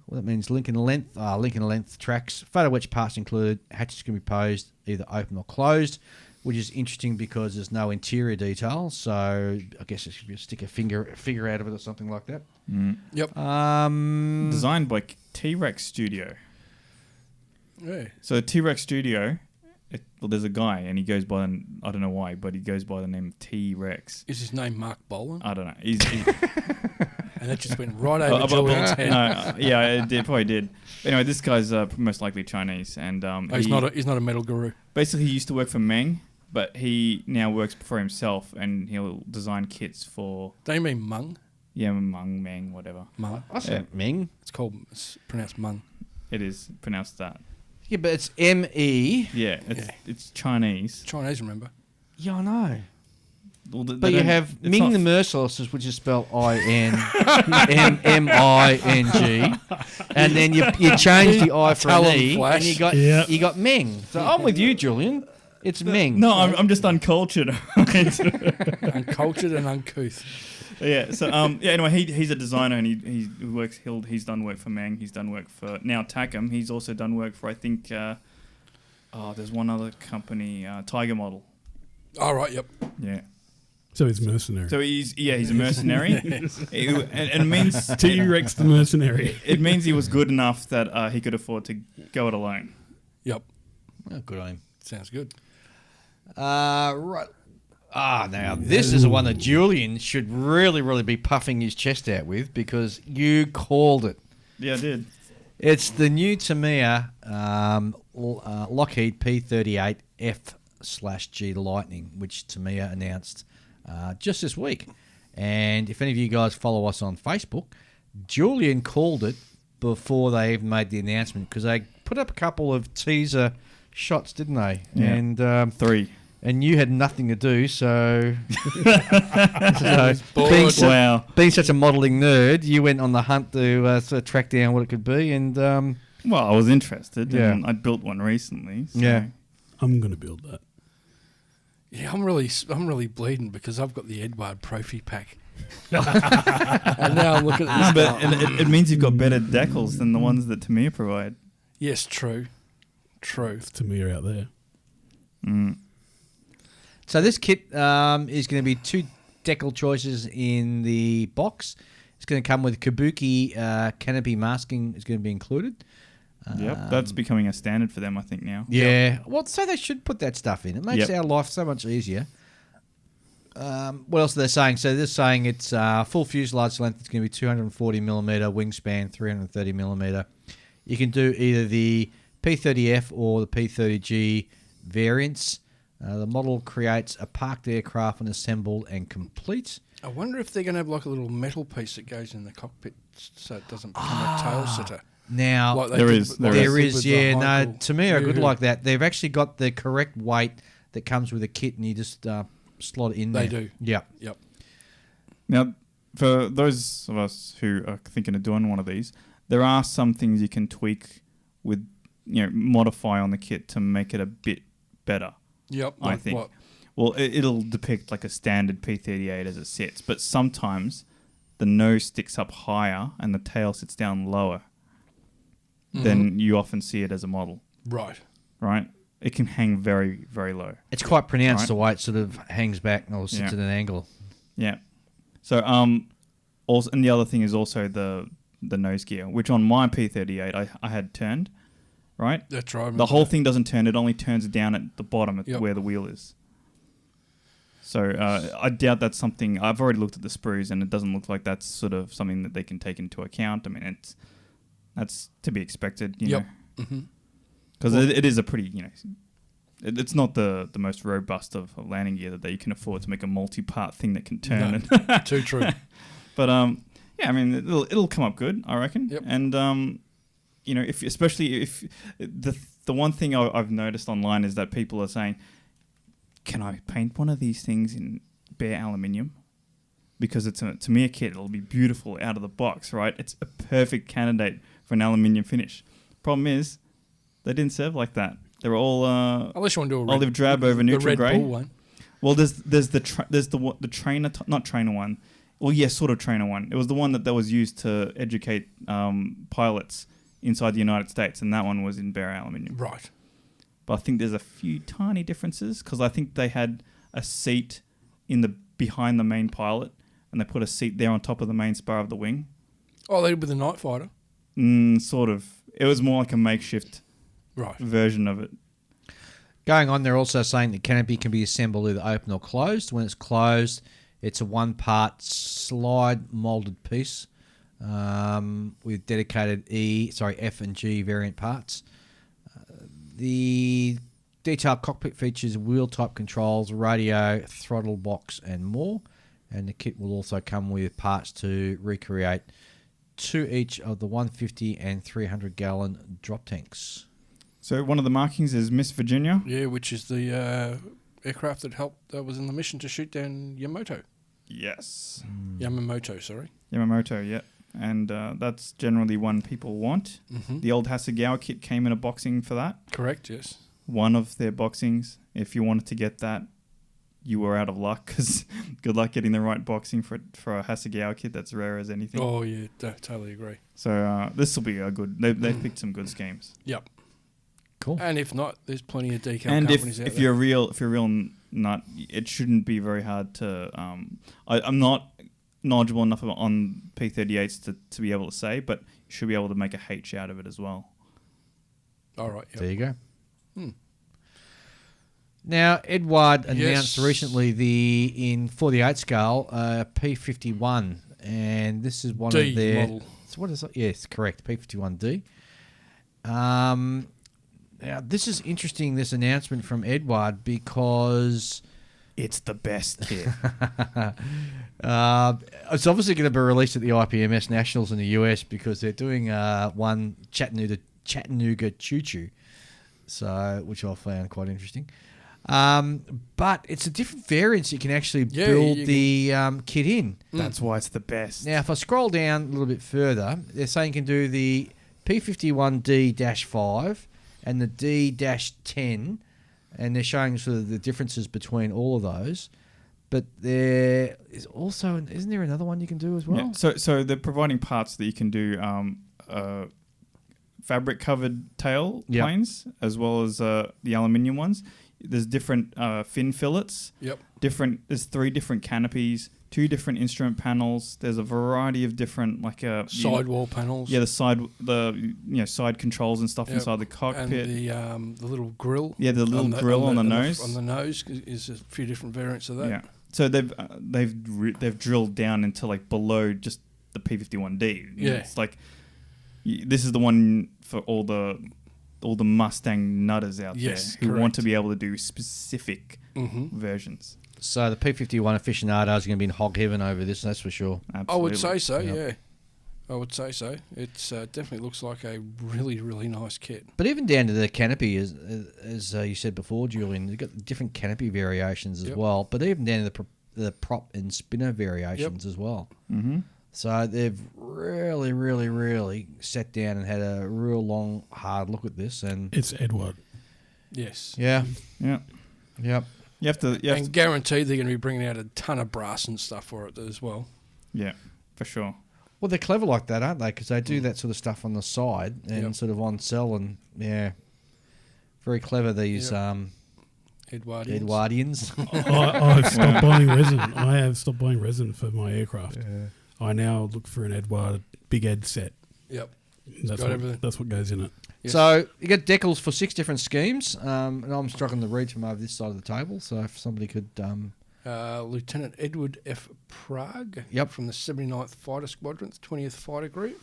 Well, that means link and length tracks. Photo etch parts included. Hatches can be posed either open or closed, which is interesting because there's no interior detail. So I guess if you stick a figure out of it or something like that.
Yep.
Designed by T-Rex Studio.
Yeah.
So T-Rex Studio, there's a guy, and he goes by, I don't know why, but he goes by the name T-Rex.
Is his name Mark Bolan?
I don't know.
And that just went right over Julian's head.
It probably did. Anyway, this guy's most likely Chinese, and
He's not a metal guru.
basically he used to work for Meng, but he now works for himself, and he'll design kits for
Don't you mean Mung?
Meng, whatever.
Mung.
I said Ming.
It's pronounced Mung.
It is pronounced that.
Yeah, but it's M-E.
Yeah, it's Chinese.
Chinese, remember?
Yeah, I know.
Well,
But you have Ming the Merciless, which is spelled I-N-M-M-I-N-G, and then you change the I for an
Talon
E,
Flash.
and you got Meng. So I'm with you, Julian. It's Meng.
No, I'm just uncultured.
Uncultured and uncouth.
Yeah. So Anyway, he's a designer, and he works. He's done work for Meng. He's done work for now Takeom. He's also done work for, I think. There's one other company, Tiger Model.
All right. Yep.
Yeah.
So he's mercenary.
So he's a mercenary. And it means
T-Rex the mercenary.
it means he was good enough that he could afford to go it alone.
Yep.
Oh, good on him.
Sounds good.
Right. Now this is the one that Julian should really, really be puffing his chest out with, because you called it.
Yeah, I did.
It's the new Tamiya Lockheed P-38F/G Lightning, which Tamiya announced just this week. And if any of you guys follow us on Facebook, Julian called it before they even made the announcement, because they put up a couple of teaser shots, didn't they?
Yeah.
And
3.
and you had nothing to do, so,
bored.
Wow.
being such a modelling nerd, you went on the hunt to sort of track down what it could be, and
Well, I was interested,
Yeah.
and I built one recently. So.
Yeah.
I'm going to build that.
Yeah, I'm really bleeding because I've got the Edward Profi pack. And now I'm looking at
No,
this.
but it means you've got better decals than the ones that Tamir provide.
Yes, true.
It's Tamir out there.
Mm.
so this kit is going to be 2 decal choices in the box. It's going to come with Kabuki canopy masking is going to be included.
Yep, that's becoming a standard for them, I think, now.
Yeah. Well, so they should put that stuff in. It makes
Yep.
our life so much easier. What else are they saying? So they're saying it's full fuselage length. It's going to be 240 millimeter, wingspan 330 millimeter. You can do either the P30F or the P30G variants. The model creates a parked aircraft when assembled and complete.
I wonder if they're going to have like a little metal piece that goes in the cockpit so it doesn't become a tail sitter.
Now,
Like they
There
did
is-
with-
there
like they
there
did
is,
with the
yeah, no,
Michael.
to me, I good
Yeah.
like that. They've actually got the correct weight that comes with the kit, and you just slot it in
They
there.
do.
Yeah.
Yep.
Now, for those of us who are thinking of doing one of these, there are some things you can tweak with, modify on the kit to make it a bit better.
Yep.
I
Like
think.
what?
Well, it'll depict like a standard P38 as it sits, but sometimes the nose sticks up higher and the tail sits down lower than you often see it as a model,
Right.
right? It can hang very, very low.
It's quite pronounced
Right.
the way it sort of hangs back or sits
Yeah.
at an angle.
Yeah. So, also, and the other thing is also the nose gear, which on my P38 I had turned, right?
That's right. I
The
remember
whole
that.
thing doesn't turn; it only turns down at the bottom at
Yep.
where the wheel is. So I doubt that's something. I've already looked at the sprues, and it doesn't look like that's sort of something that they can take into account. I mean, that's to be expected, you
Yep.
know,
Mhm.
because it is a pretty, it's not the most robust of landing gear that you can afford to make a multi-part thing that can turn.
No. Too true.
But yeah, I mean, it'll come up good, I reckon.
Yep.
And especially if the one thing I've noticed online is that people are saying, can I paint one of these things in bare aluminium? Because it's a Tamir kit, it'll be beautiful out of the box, right? It's a perfect candidate for an aluminium finish. Problem is, they didn't serve like that. They're all
Unless you want to do a
olive drab over neutral
the Red
grey.
Bull one.
Well, there's the trainer, not trainer one. Well, yeah, sort of trainer one. It was the one that was used to educate pilots inside the United States, and that one was in bare aluminium.
Right.
But I think there's a few tiny differences because I think they had a seat behind the main pilot, and they put a seat there on top of the main spar of the wing.
Oh, they did with the Night Fighter.
Sort of. It was more like a makeshift
Right.
version of it.
Going on, they're also saying the canopy can be assembled either open or closed. When it's closed, it's a one-part slide molded piece with dedicated F and G variant parts. The detailed cockpit features wheel-type controls, radio, throttle box, and more. And the kit will also come with parts to recreate 2 each of the 150 and 300-gallon drop tanks.
So one of the markings is Miss Virginia.
Yeah, which is the aircraft that was in the mission to shoot down Yamamoto.
Yes.
Yamamoto, sorry.
Yamamoto, yeah. And that's generally one people want.
Mm-hmm.
The old Hasegawa kit came in a boxing for that.
Correct, yes.
One of their boxings. If you wanted to get that, you were out of luck because good luck getting the right boxing for a Hasegawa kit that's rare as anything.
Oh, yeah, totally agree.
So this will be a good... They've picked some good schemes.
Yep.
Cool.
And if not, there's plenty of decal
And
companies out
if
there.
you're a real nut, it shouldn't be very hard to... I'm not knowledgeable enough on P38s to be able to say, but you should be able to make a H out of it as well.
All right, yep.
There you go.
Hmm.
Now, Edward
Yes.
announced recently for the 8 scale P51, and this is one
D
of their
model.
So what is it? Yes, correct, P51D. Now, this is interesting. This announcement from Edward because
It's the best kit.
it's obviously going to be released at the IPMS Nationals in the US because they're doing one Chattanooga Choo Choo, so which I found quite interesting. But it's a different variants you can actually
Yeah,
build
you
the kit in.
That's why it's the best.
Now, if I scroll down a little bit further, they're saying you can do the P51D-5 and the D-10, and they're showing sort of the differences between all of those. But there is also, isn't there another one you can do as well?
Yeah. So they're providing parts that you can do fabric covered tail
Yep.
planes as well as the aluminium ones. There's different fin fillets.
Yep.
There's 3 different canopies, 2 different instrument panels. There's a variety of different
Sidewall panels.
Yeah, side controls and stuff
Yep.
inside the cockpit.
And the little grill.
Yeah, the little grill on the nose.
On the nose is a few different variants of that.
Yeah. So they've drilled down into like below just the P51D. You know,
Yeah.
it's like this is the one for all the Mustang nutters out
Yes,
there who want
correct.
to be able to do specific versions.
So the P51 aficionados are going to be in hog heaven over this, that's for sure.
Absolutely.
I would say so,
Yep.
yeah. I would say so. It's definitely looks like a really, really nice kit.
But even down to the canopy, as you said before, Julian, you've got different canopy variations as
Yep.
well. But even down to the prop and spinner variations as well.
Mm-hmm.
So they've really, really, really sat down and had a real long, hard look at this. And
It's Edward.
Yes.
yeah,
Yeah.
yep.
You have to.
And guaranteed they're going to be bringing out a ton of brass and stuff for it as well.
Yeah, for sure.
Well, they're clever like that, aren't they? Because they do that sort of stuff on the side and
Yep.
sort of on sell, and yeah, very clever. These
Edwardians.
Edwardians.
I've stopped buying resin. I have stopped buying resin for my aircraft. I now look for an Edward Big Ed set.
Yep.
That's
got
what,
everything.
that's what goes in it.
Yes.
So you get decals for 6 different schemes, and I'm struggling to read from over this side of the table. So if somebody could,
Lieutenant Edward F. Prague
Yep.
from the 79th Fighter Squadron, 20th Fighter Group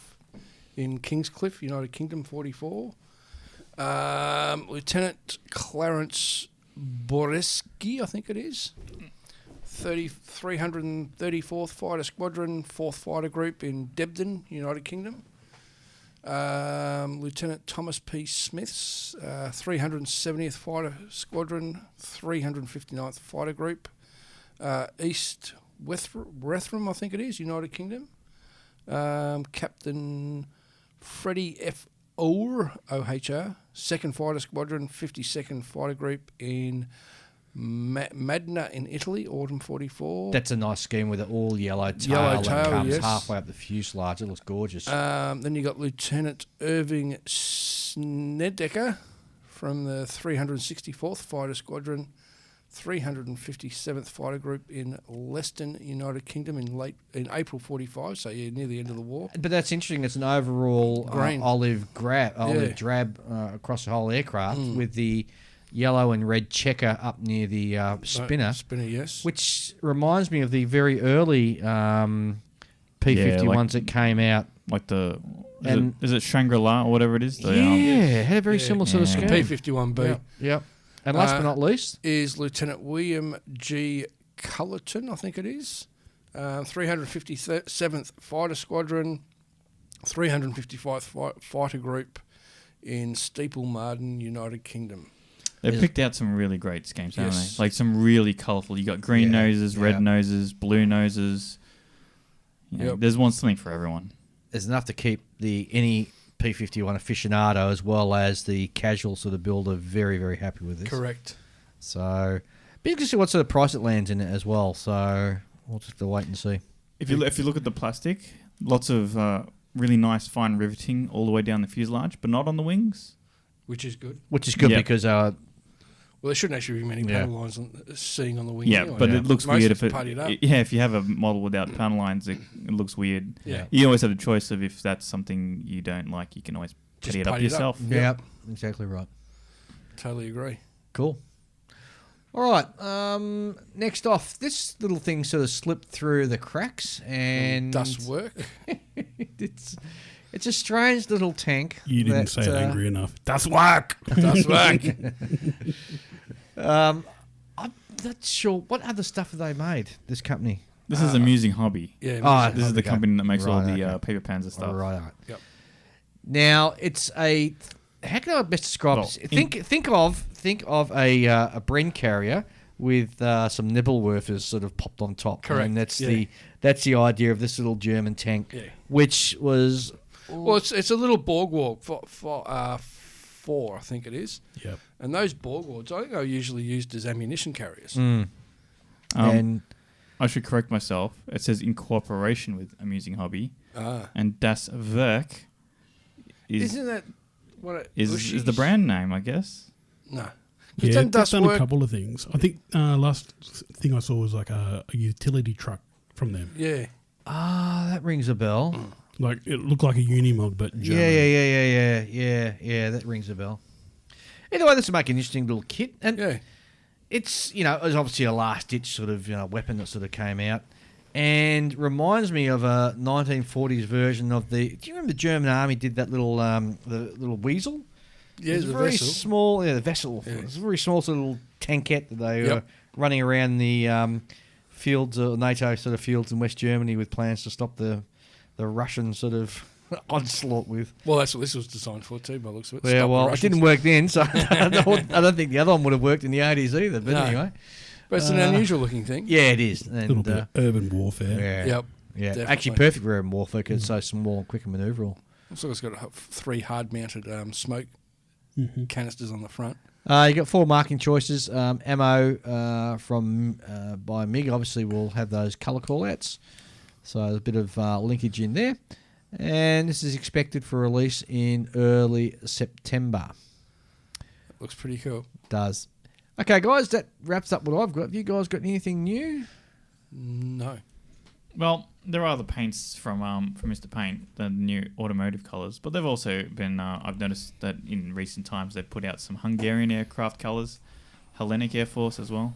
in Kingscliff, United Kingdom, 44. Lieutenant Clarence Boreski, I think it is, 334th Fighter Squadron, 4th Fighter Group in Debden, United Kingdom. Lieutenant Thomas P. Smiths, 370th Fighter Squadron, 359th Fighter Group, East Wretham, I think it is, United Kingdom. Captain Freddie F. Ohr, OHR, 2nd Fighter Squadron, 52nd Fighter Group in Madna in Italy, Autumn 44.
that's a nice scheme with an all yellow tail,
Yellow
that
tail,
comes
yes.
halfway up the fuselage. It looks gorgeous.
Then you got Lieutenant Irving Snedeker from the 364th Fighter Squadron, 357th Fighter Group in Leston, United Kingdom in April 45, so yeah, near the end of the war.
But that's interesting. It's an overall
Green.
olive
Yeah.
drab across the whole aircraft with the yellow and red checker up near the spinner,
Spinner, yes.
which reminds me of the very early P51s that came out.
Like
And-
is it Shangri-La or whatever it is? The,
Had a very
Yeah.
similar sort of
Yeah.
scheme.
P51B
Yep. And last but not least,
is Lieutenant William G. Cullerton, I think it is, 357th Fighter Squadron, 355th Fighter Group in Steeple Marden, United Kingdom.
They've
Is-
picked out some really great schemes, haven't
Yes.
they? Like some really colourful. You got green
Yeah,
noses,
yeah.
red noses, blue noses. You know,
Yep.
There's something for everyone.
there's enough to keep any P51 aficionado as well as the casual sort of builder very, very happy with this.
Correct.
So, be interesting to see what sort of price it lands in it as well. So, we'll just have to wait and see.
If you look at the plastic, lots of really nice fine riveting all the way down the fuselage, but not on the wings.
Which is good.
Which is good
Yeah.
because
Well, there shouldn't actually be many
Yeah.
panel lines seeing on the wing.
Yeah,
anyway.
but it looks
Most
weird
of
if
it's puttied up.
if you have a model without panel lines, it looks weird.
Yeah.
You always have the choice of if that's something you don't like, you can always
Just
putty it up
putty it up.
yourself.
yeah, exactly right.
Totally agree.
Cool. All right. Next off, this little thing sort of slipped through the cracks, and
Does work.
it's a strange little tank.
You didn't
that,
say it angry enough. Das work.
Does work.
I'm not sure what other stuff have they made. This company.
This is Amusing Hobby.
Yeah.
Oh,
This is the
okay.
company that makes all
Right,
the
okay.
paper pans and stuff.
All right.
Yep.
Now it's a how can I best describe
Well,
this? Think of a Bren carrier with some Nebelwerfers sort of popped on top.
Correct.
And that's the idea of this little German tank, which was
Well, it's a little Borg Warg for 4, I think it is.
Yep.
And those Borg Wargs, I think, are usually used as ammunition carriers.
and
I should correct myself. It says in cooperation with Amusing Hobby, and Das Werk
Isn't that what it
is the brand name, I guess.
No.
Yeah,
Doesn't
they've
Das
done a
Werk-
couple of things. I think last thing I saw was like a utility truck from them.
Yeah.
that rings a bell.
Like it looked like a Unimog, but German.
Yeah. That rings a bell. Either way, this will make an interesting little kit, and it's it was obviously a last ditch sort of weapon that sort of came out, and reminds me of a 1940s version of the. Do you remember the German army did that little the little weasel?
Yeah,
It's
the
very
vessel.
small. Yeah, the vessel.
Yeah.
It's a very small sort of little tankette that they were
Yep.
running around the fields, NATO sort of fields in West Germany with plans to stop the Russian sort of onslaught with.
Well, that's what this was designed for too, by the looks of it.
Yeah,
Stop the
well, it
Russians.
didn't work then, so I don't think the other one would have worked in the 80s either. But
No.
anyway,
But it's an unusual looking thing.
yeah, it is.
A
And,
little bit of urban warfare.
yeah,
Yep.
yeah,
definitely.
actually perfect for urban warfare because it's so small and quick and manoeuvrable.
Also, it's got 3 hard mounted smoke canisters on the front.
You got 4 marking choices. Ammo from by MiG obviously will have those colour callouts, so there's a bit of linkage in there. And this is expected for release in early September.
Looks pretty cool.
Does. Okay, guys, that wraps up what I've got. Have you guys got anything new?
No.
Well, there are the paints from Mr. Paint, the new automotive colours, but they've also been. I've noticed that in recent times they've put out some Hungarian aircraft colours, Hellenic Air Force as well.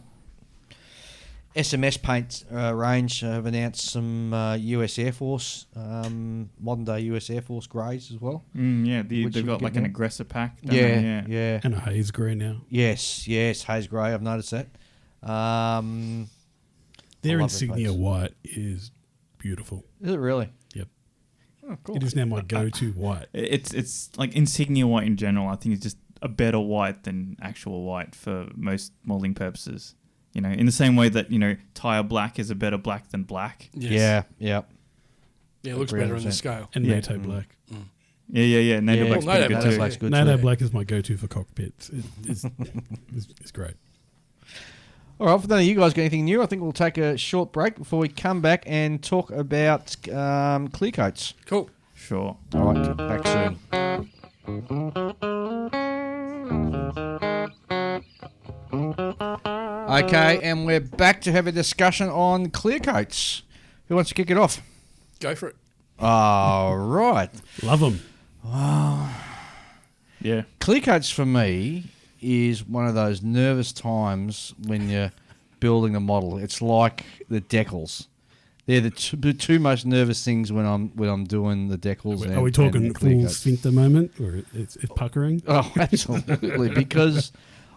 SMS Paint range have announced some US Air Force, modern day US Air Force greys as well.
Yeah,
Which
they've
you
got
can
like
get
an
now.
aggressor pack. don't they?
Yeah.
And a haze grey now.
Yes, Haze Grey, I've noticed that.
Their
I love
insignia
those.
white is beautiful.
Is it really?
Yep.
Oh, cool.
It is now my go-to white.
It's like insignia white in general. I think it's just a better white than actual white for most molding purposes. In the same way that tire black is a better black than black.
Yes.
Yeah.
Yeah, it looks
Agree
better in the
100%.
scale.
And
Yeah.
NATO black.
Yeah. NATO
Yeah.
black's
Well,
pretty
NATO
good
black's
too.
good
NATO
too.
black is my go-to for cockpits. It's great.
All right, if none of you guys got anything new, I think we'll take a short break before we come back and talk about clear coats.
Cool.
Sure.
All right, back soon. Okay, and we're back to have a discussion on clear coats. Who wants to kick it off?
Go for it.
All right.
Love them.
Yeah.
Clear coats for me is one of those nervous times when you're building a model. It's like the decals. They're the two most nervous things when I'm doing the decals.
Are we talking
and clear
full
coats.
sphincter moment, or it's puckering?
Oh, absolutely. Because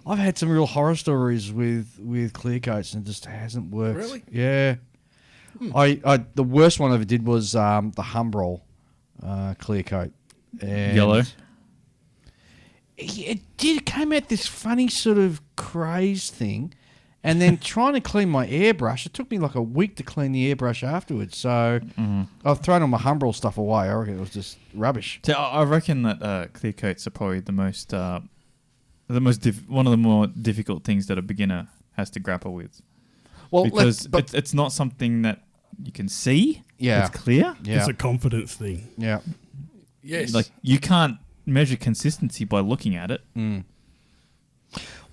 I've had some real horror stories with clear coats and it just hasn't worked.
Really?
Yeah. I the worst one I ever did was the Humbrol clear coat. And
Yellow?
It came out this funny sort of craze thing. And then trying to clean my airbrush, it took me like a week to clean the airbrush afterwards. So I've thrown all my Humbrol stuff away. I reckon it was just rubbish.
So I reckon that clear coats are probably one of the more difficult things that a beginner has to grapple with.
Well,
Because it's not something that you can see.
Yeah.
It's clear.
Yeah.
It's a confidence thing.
Yeah.
Yes.
Like you can't measure consistency by looking at it.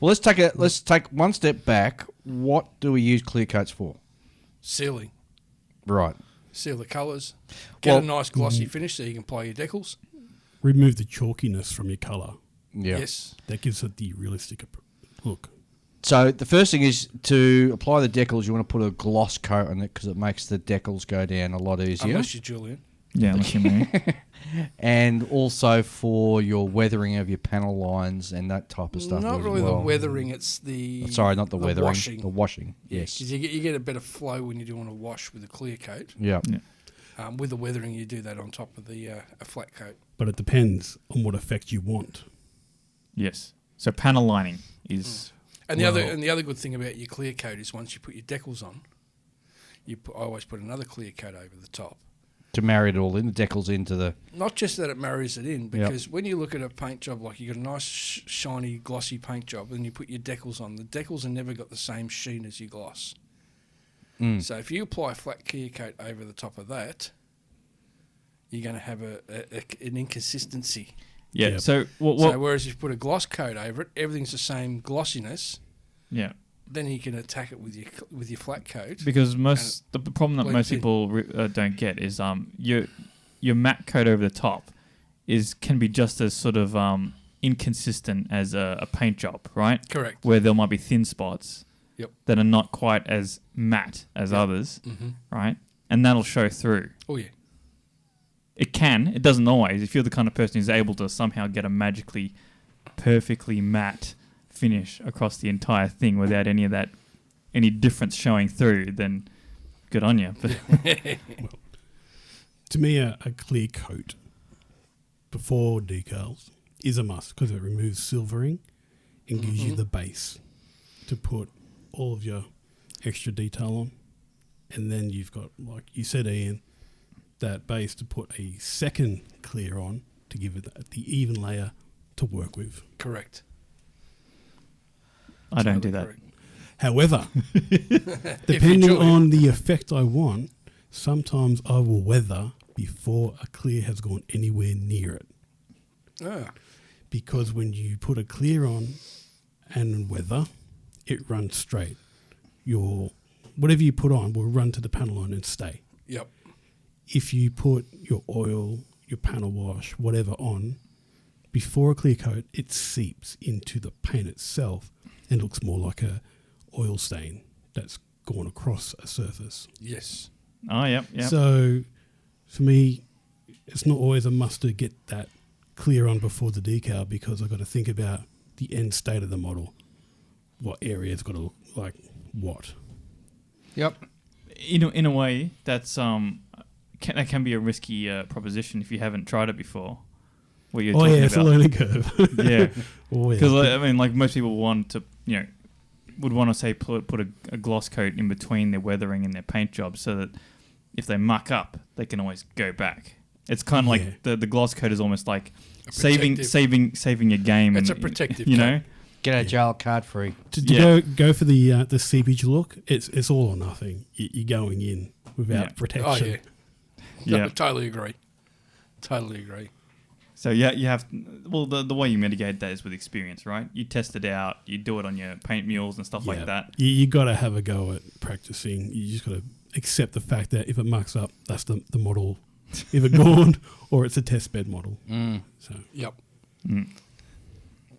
Well, let's take one step back. What do we use clear coats for?
Sealing.
Right.
Seal the colours. Get
Well-
a nice glossy finish so you can apply your decals.
Remove the chalkiness from your colour.
Yeah.
Yes.
That gives it the realistic look.
So the first thing is to apply the decals. You want to put a gloss coat on it because it makes the decals go down a lot easier.
Unless you're Julian.
Yeah, unless you're me.
And also for your weathering of your panel lines and that type of stuff.
Not
as
really
well.
the weathering, it's the...
Sorry, not the weathering.
washing.
The washing. Yes.
Because you get a better flow when you're doing a wash with a clear coat.
Yeah.
Yeah.
With the weathering, you do that on top of the a flat coat.
But it depends on what effect you want.
Yes. So panel lining is
And the other good thing about your clear coat is once you put your decals on, I always put another clear coat over the top.
To marry it all in, the decals into the...
Not just that it marries it in, because when you look at a paint job, like you got a nice shiny glossy paint job, and you put your decals on, the decals have never got the same sheen as your gloss. So if you apply a flat clear coat over the top of that, you're going to have an inconsistency.
yeah.
Yep.
So what?
So whereas if you put a gloss coat over it, everything's the same glossiness.
Yeah.
Then you can attack it with your flat coat.
Because the problem that most people don't get is your matte coat over the top can be just as sort of inconsistent as a paint job, right?
Correct.
Where there might be thin spots that are not quite as matte as others, right? And that'll show through.
Oh yeah.
It can. It doesn't always. If you're the kind of person who's able to somehow get a magically perfectly matte finish across the entire thing without any difference showing through, then good on you. But
To me, a clear coat before decals is a must because it removes silvering and gives you the base to put all of your extra detail on. And then you've got, like you said, Ian, that base to put a second clear on to give it the even layer to work with.
Correct.
I don't do that.
Correct.
However, depending on the effect I want, sometimes I will weather before a clear has gone anywhere near it.
Ah.
Because when you put a clear on and weather, it runs straight. Whatever you put on will run to the panel line and stay.
Yep.
If you put your oil, your panel wash, whatever on, before a clear coat, it seeps into the paint itself and looks more like a oil stain that's gone across a surface.
Yes.
Oh, yep.
So for me, it's not always a must to get that clear on before the decal because I've got to think about the end state of the model. What area's got to look like what.
Yep.
In a way, that's that can be a risky proposition if you haven't tried it before. What you're talking
it's a
about.
learning curve.
Yeah. Because
yeah.
I mean, like most people want to, would want to say put a gloss coat in between their weathering and their paint jobs so that if they muck up, they can always go back. It's kind of like the gloss coat is almost like saving your game.
It's
and,
a protective
you
coat.
know.
Get out of jail card free.
To go for the seepage look, it's all or nothing. You're going in without protection.
Oh, yeah.
Yeah.
No, totally agree. Totally agree.
So yeah, you have the way you mitigate that is with experience, right? You test it out, you do it on your paint mules and stuff like that.
You got to have a go at practicing. You just got to accept the fact that if it mucks up, that's the model either gone or it's a test bed model. So
Yep.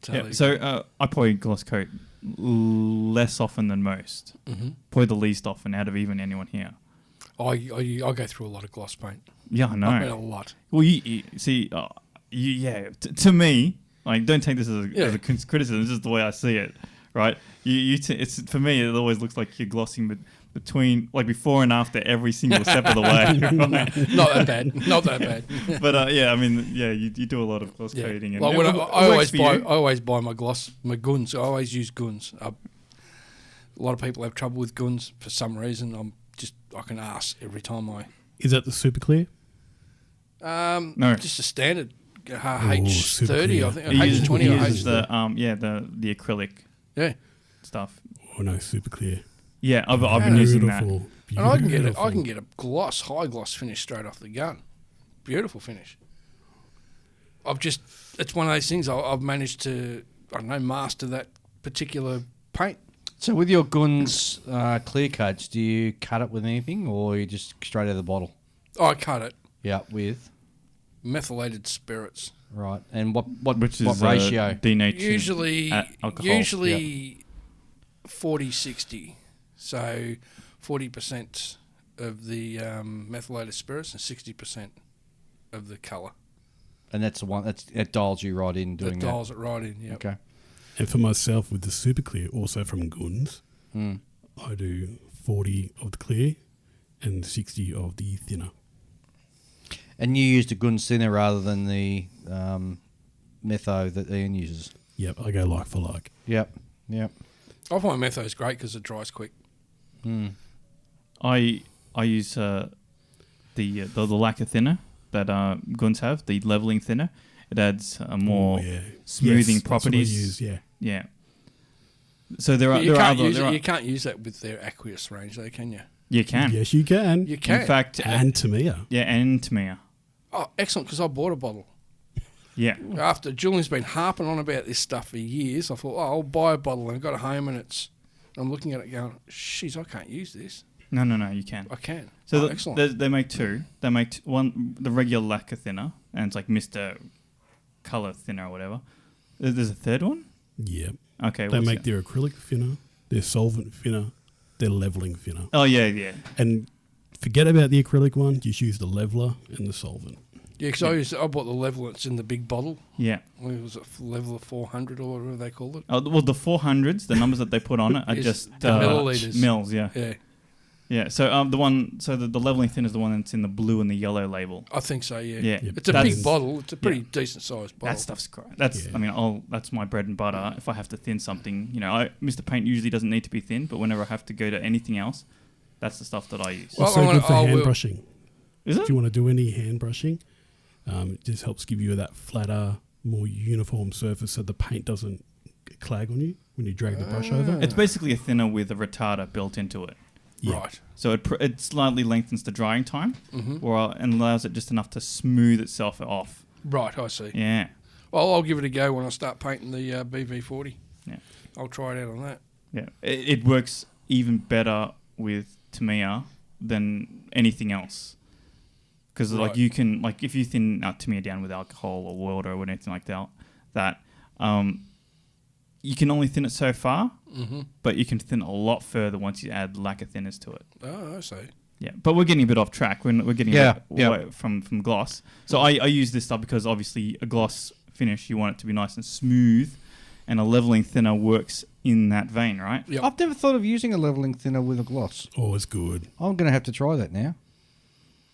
Yeah. So I probably gloss coat less often than most. Probably the least often out of even anyone here.
I go through a lot of gloss paint.
Yeah, I know.
I mean, a lot.
Well, you see, to me, like, don't take this as a criticism. This is the way I see it, right? It's for me. It always looks like you're glossing between, like, before and after every single step of the way. Right?
Not that bad. Not that bad.
But I mean, you do a lot of gloss coating. And
like when I always buy my guns. I always use guns. A lot of people have trouble with guns for some reason. I can ask every time I.
is that the super clear?
No,
just a standard
super
H30.
clear.
I think
he uses,
H20
he
or
uses
H30.
the acrylic stuff.
Oh no, super clear.
Yeah, I've been using that.
And I can get a high gloss finish straight off the gun. Beautiful finish. It's one of those things I've managed to, master that particular paint.
So with your guns clear coats, do you cut it with anything or you just straight out of the bottle?
I cut it.
Yeah, with?
Methylated spirits.
Right. And what
is
ratio?
Denatured
Usually
alcohol.
40-60. So 40% of the methylated spirits and 60% of the colour.
And that's the one that dials you right in doing that.
Dials it right in, yeah.
Okay.
And for myself with the super clear, also from Guns, I do 40 of the clear and 60 of the thinner.
And you used a Guns thinner rather than the metho that Ian uses?
Yep, I go like for like.
Yep.
I find Metho's great because it dries quick.
I use the lacquer thinner that guns have, the leveling thinner. It adds more smoothing
Yes,
properties.
that's what I use,
Yeah. So there are
You
there are
can't
other,
use
there
it.
are,
You can't use that with their aqueous range, though, can you?
you can.
Yes, you can.
You can.
In fact,
And Tamiya.
and Tamiya.
Oh, excellent! Because I bought a bottle.
Yeah.
After Julian's been harping on about this stuff for years, I thought, oh, I'll buy a bottle, and I got it home, and I'm looking at it going, "Jeez, I can't use this."
No, you can.
I can.
So
excellent.
they make two. They make one, the regular lacquer thinner, and it's like Mr. Color thinner or whatever. There's a third one?
Yep.
Okay.
They
what's
make
it?
their acrylic thinner, their solvent thinner, their leveling thinner.
Oh, yeah.
And forget about the acrylic one, just use the leveler and the solvent.
Yeah, because I bought the level that's in the big bottle.
Yeah.
What was it, level 400 or whatever they called it?
Oh, well, the 400s, the numbers that they put on it are
Is
just
the milliliters.
mils, yeah.
Yeah,
Yeah, so the leveling thinner is the one that's in the blue and the yellow label.
I think so. Yeah,
Yeah.
Yep.
It's a
That's-
big bottle. It's a pretty decent sized bottle.
That stuff's great. That's
Yeah.
I mean, that's my bread and butter. If I have to thin something, Mr. Paint usually doesn't need to be thin, but whenever I have to go to anything else, that's the stuff that I use.
Well,
It's so
I'm gonna-
good for
I
hand
will-
brushing.
Is
If
it?
you want to do any hand brushing, it just helps give you that flatter, more uniform surface so the paint doesn't clag on you when you drag the brush over.
It's basically a thinner with a retarder built into it.
Yeah.
Right.
So it slightly lengthens the drying time, and allows it just enough to smooth itself off.
Right, I see.
Yeah.
Well, I'll give it a go when I start painting the BV40.
Yeah.
I'll try it out on that.
Yeah. It works even better with Tamiya than anything else. Because
Right.
you can, if you thin Tamiya down with alcohol or water or anything like that, you can only thin it so far, but you can thin a lot further once you add lacquer thinners to it.
Oh, I see.
Yeah, but we're getting a bit off track. We're getting away from gloss. So I use this stuff because obviously a gloss finish, you want it to be nice and smooth, and a leveling thinner works in that vein, right?
Yep.
I've never thought of using a leveling thinner with a gloss.
Always good.
I'm going to have to try that now.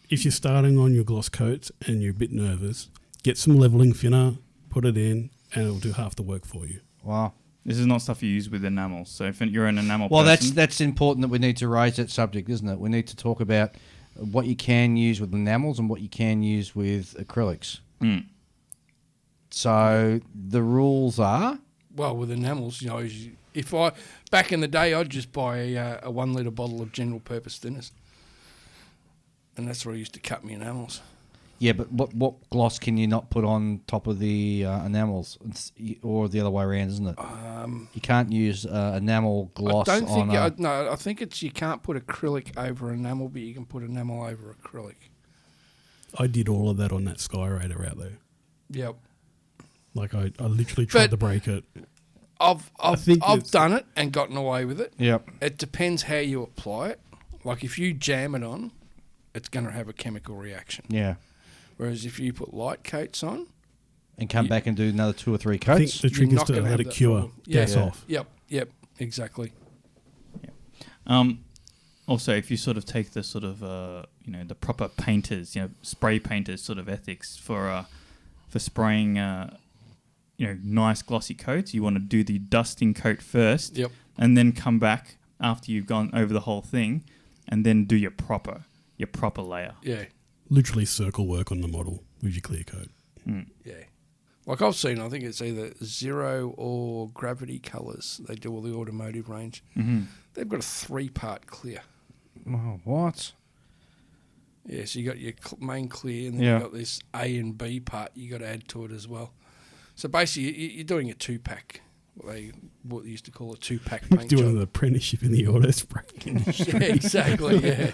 If you're starting on your gloss coats and you're a bit nervous, get some leveling thinner, put it in, and it'll do half the work for you.
Wow.
This is not stuff you use with enamels. So if you're an enamel
Well,
person,
that's important that we need to raise that subject, isn't it? We need to talk about what you can use with enamels and what you can use with acrylics. So the rules are...
Well, with enamels, back in the day, I'd just buy a 1 litre bottle of general purpose thinners. And that's where I used to cut my enamels.
Yeah, but what gloss can you not put on top of the enamels? Or the other way around, isn't it? You can't use enamel gloss
I don't think
on
no, I think it's you can't put acrylic over enamel, but you can put enamel over acrylic.
I did all of that on that Sky Raider out there.
Yep.
I literally tried
But-
to break it.
I've
think it's-
done it and gotten away with it.
Yep.
It depends how you apply it. Like if you jam it on, it's going to have a chemical reaction.
Yeah.
Whereas if you put light coats on,
And come back and do another 2 or 3
I think
coats.
the trick
you're
is
not
to
gonna
let
have
it
that
cure,
problem.
gas
Yeah.
off.
Yep, exactly.
Also, if you sort of take the sort of the proper painters, spray painters sort of ethics for spraying nice glossy coats, you want to do the dusting coat first,
Yep.
and then come back after you've gone over the whole thing, and then do your proper layer.
Yeah,
Literally circle work on the model with your clear coat.
yeah. Like I've seen, I think it's either Zero or Gravity Colours. They do all the automotive range.
Mm-hmm.
They've got a 3-part clear.
Oh, what?
Yeah, so you got your main clear, and then
Yeah.
you got this A and B part you got to add to it as well. So basically, you're doing a 2-pack. What they used to call a 2-pack paint
Doing
job.
an apprenticeship in the auto spray.
Yeah, exactly. Yeah.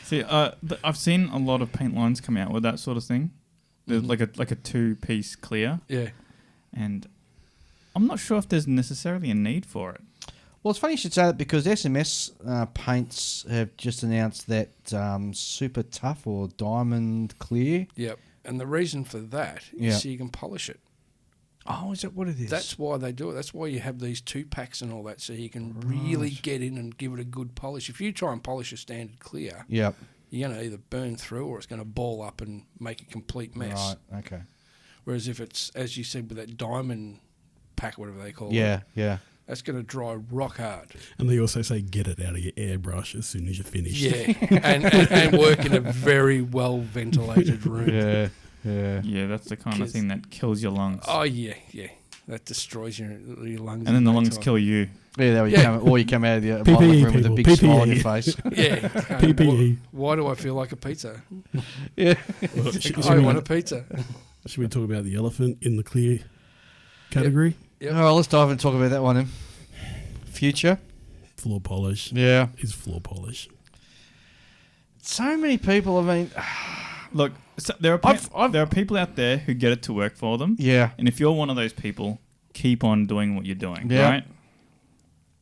See, I've seen a lot of paint lines come out with that sort of thing. There's like a 2-piece clear,
Yeah.
and I'm not sure if there's necessarily a need for it.
Well, it's funny you should say that because SMS paints have just announced that super tough or diamond clear.
Yep. And the reason for that is
Yeah.
so you can polish it.
Oh, is that what it is?
That's why they do it. That's why you have these 2-packs and all that, so you can really
Right.
get in and give it a good polish. If you try and polish a standard clear,
Yep.
you're going to either burn through or it's going to ball up and make a complete mess.
Right. Okay.
Whereas if it's, as you said, with that diamond pack, whatever they call it,
Yeah.
that's going to dry rock hard.
And they also say get it out of your airbrush as soon as you're finished.
Yeah, and work in a very well ventilated room.
Yeah.
Yeah, that's the kind of thing that kills your lungs.
Oh yeah. That destroys your lungs.
And then the
in
lungs
time.
kill you.
Yeah, there
Yeah.
Come, or you come out of the
PPE,
modelling room with a
people,
big smile on your
PPE.
face.
Yeah.
PPE.
Why do I feel like a pizza?
Yeah.
Well, should,
I
we,
want a pizza.
should we talk about the elephant in the clear category?
Yep.
All right, let's dive in and talk about that one then. Future.
Floor polish.
Yeah.
Is floor polish.
So many people, I mean...
Look, so there are people out there who get it to work for them.
Yeah.
And if you're one of those people, keep on doing what you're doing,
Yeah.
right?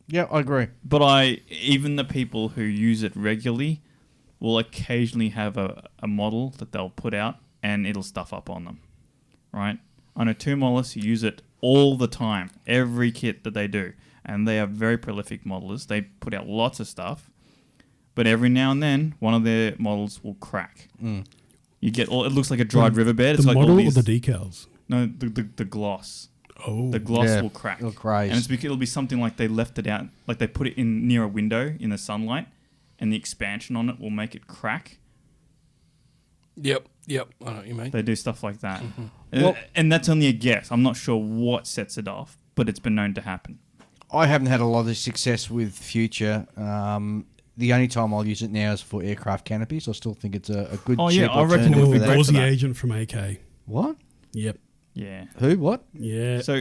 Yeah, I agree.
But even the people who use it regularly will occasionally have a model that they'll put out and it'll stuff up on them, right? I know two modelists who use it all the time, every kit that they do. And they are very prolific modelers. They put out lots of stuff. But every now and then, one of their models will crack. You get it looks like a dried riverbed. It's
The
like
model
all these,
or the decals?
No, the gloss.
Oh.
The gloss
Yeah,
will crack.
it'll craze.
And it'll be something like they left it out, like they put it in near a window in the sunlight, and the expansion on it will make it crack.
Yep. I know what you mean.
They do stuff like that.
Well-
And that's only a guess. I'm not sure what sets it off, but it's been known to happen.
I haven't had a lot of success with Future. The only time I'll use it now is for aircraft canopies. I still think it's a good
Oh, yeah,
cheap
I reckon
alternative
it would
for
be
that.
great for
Gauzy
that.
agent from AK.
What?
Yep.
Yeah.
Who? What?
Yeah.
So,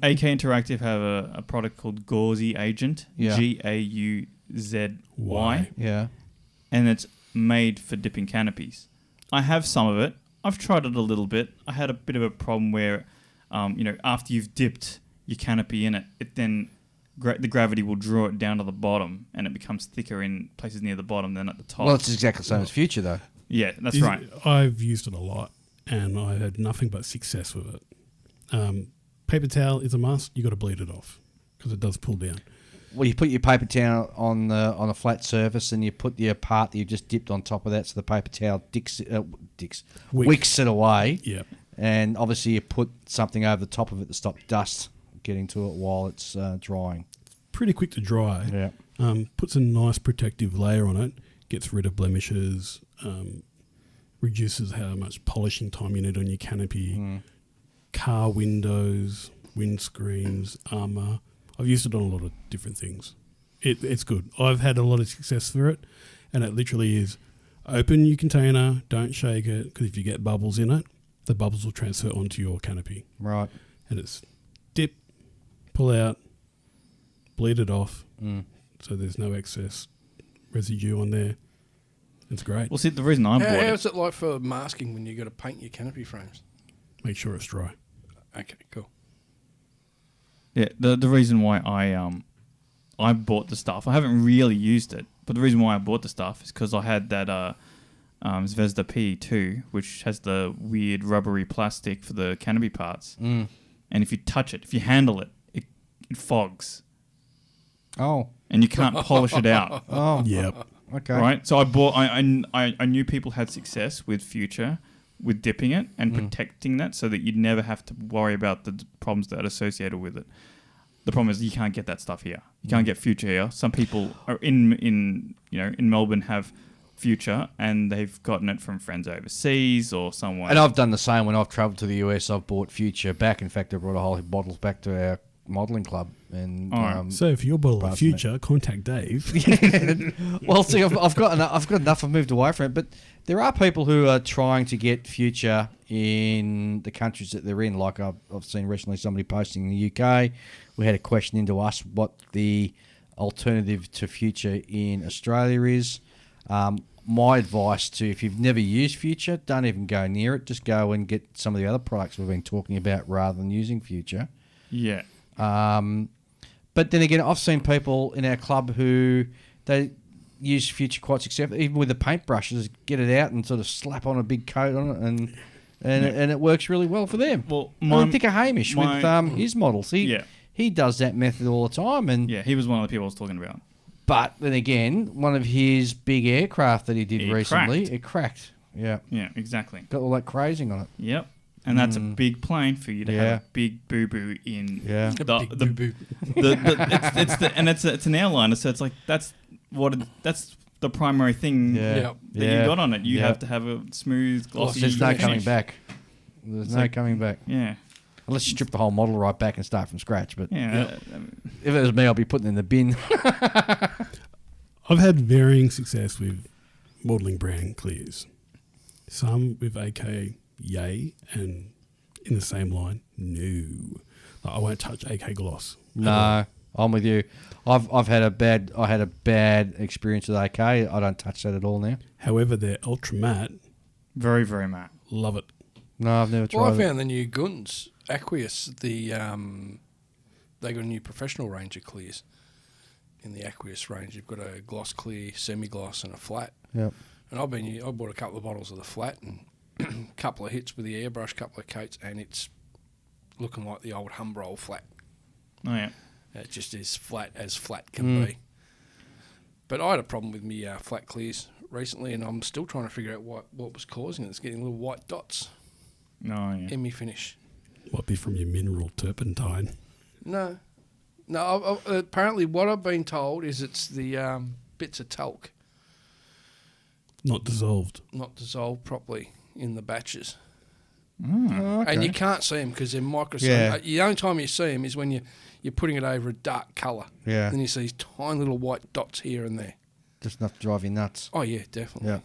AK Interactive have a product called Gauzy Agent,
Yeah.
Gauzy,
Yeah.
and it's made for dipping canopies. I have some of it. I've tried it a little bit. I had a bit of a problem where, after you've dipped your canopy in it, it then the gravity will draw it down to the bottom, and it becomes thicker in places near the bottom than at the top.
Well, it's exactly the same as Future, though.
Yeah, that's right.
I've used it a lot, and I had nothing but success with it. Paper towel is a must. You got to bleed it off because it does pull down.
Well, you put your paper towel on a flat surface, and you put your part that you've just dipped on top of that, so the paper towel wicks it away.
Yep.
And obviously, you put something over the top of it to stop dust getting to it while it's drying.
Pretty quick to dry.
Yeah.
Puts a nice protective layer on it. Gets rid of blemishes. Reduces how much polishing time you need on your canopy. Car windows, windscreens, armour. I've used it on a lot of different things. It's good. I've had a lot of success through it, and it literally is open your container, don't shake it, because if you get bubbles in it, the bubbles will transfer onto your canopy.
Right.
And it's dip, pull out, bleed it off, so there's no excess residue on there. It's great.
Well, see, the reason I bought it...
How's it like for masking when you got to paint your canopy frames?
Make sure it's dry.
Okay, cool.
Yeah, the reason why I bought the stuff, I haven't really used it, but the reason why I bought the stuff is because I had that Zvezda P2, which has the weird rubbery plastic for the canopy parts. And if you touch it, if you handle it, it fogs.
Oh.
And you can't polish it out.
Oh.
Yep.
Okay.
Right? So I bought... I knew people had success with Future, with dipping it and protecting that so that you'd never have to worry about the problems that are associated with it. The problem is you can't get that stuff here. You can't get Future here. Some people are in Melbourne have Future and they've gotten it from friends overseas or someone.
And I've done the same when I've travelled to the US. I've bought Future back. In fact, I brought a whole heap of bottles back to our modelling club. And
So if you're bottle of Future, contact Dave.
well, see, I've got enough. I've moved away from it, but there are people who are trying to get Future in the countries that they're in. Like I've seen recently somebody posting in the UK. We had a question into us what the alternative to Future in Australia is. My advice to, if you've never used Future, don't even go near it. Just go and get some of the other products we've been talking about rather than using Future.
Yeah.
But then again, I've seen people in our club who they use Future quite successfully, even with the paintbrushes, get it out and sort of slap on a big coat on it, and it works really well for them.
Well,
I think of Hamish with his models. He does that method all the time, and
yeah, he was one of the people I was talking about.
But then again, one of his big aircraft that he did recently, it cracked. Yeah.
Yeah, exactly.
Got all that crazing on it.
Yep. and that's a big plane for you to have
Yeah.
a big boo boo in.
Yeah.
Big boo-boo.
It's an airliner, so it's like that's the primary thing
Yeah.
Yep.
that you got on it. You have to have a smooth, glossy.
There's no
finish.
coming back. There's
It's
no
like-
coming back.
Yeah,
Unless you strip the whole model right back and start from scratch. But
yeah.
if it was me, I'd be putting it in the bin.
I've had varying success with modelling brand clears. Some with AK, yay, and in the same line, no. Like, I won't touch AK gloss.
No, I'm with you. I had a bad experience with AK. I don't touch that at all now.
However, they're ultra matte.
Very, very matte.
Love it.
No, I've never tried
Well, I
it.
found the new Guns Aqueous. They got a new professional range of clears. In the Aqueous range, you've got a gloss clear, semi-gloss, and a flat.
Yep.
And I bought a couple of bottles of the flat and a couple of hits with the airbrush, couple of coats, and it's looking like the old Humbrol flat.
Oh yeah.
It just is flat as flat can be. But I had a problem with me flat clears recently, and I'm still trying to figure out what was causing it. It's getting little white dots
Oh yeah.
in me finish.
Might be from your mineral turpentine.
No. Apparently what I've been told is it's the bits of talc
Not dissolved.
not dissolved properly in the batches.
Oh, okay.
And you can't see them because they're microscopic.
Yeah.
The only time you see them is when you're putting it over a dark colour.
Yeah.
Then you see these tiny little white dots here and there.
Just enough to drive you nuts.
Oh, yeah, definitely.
Yeah.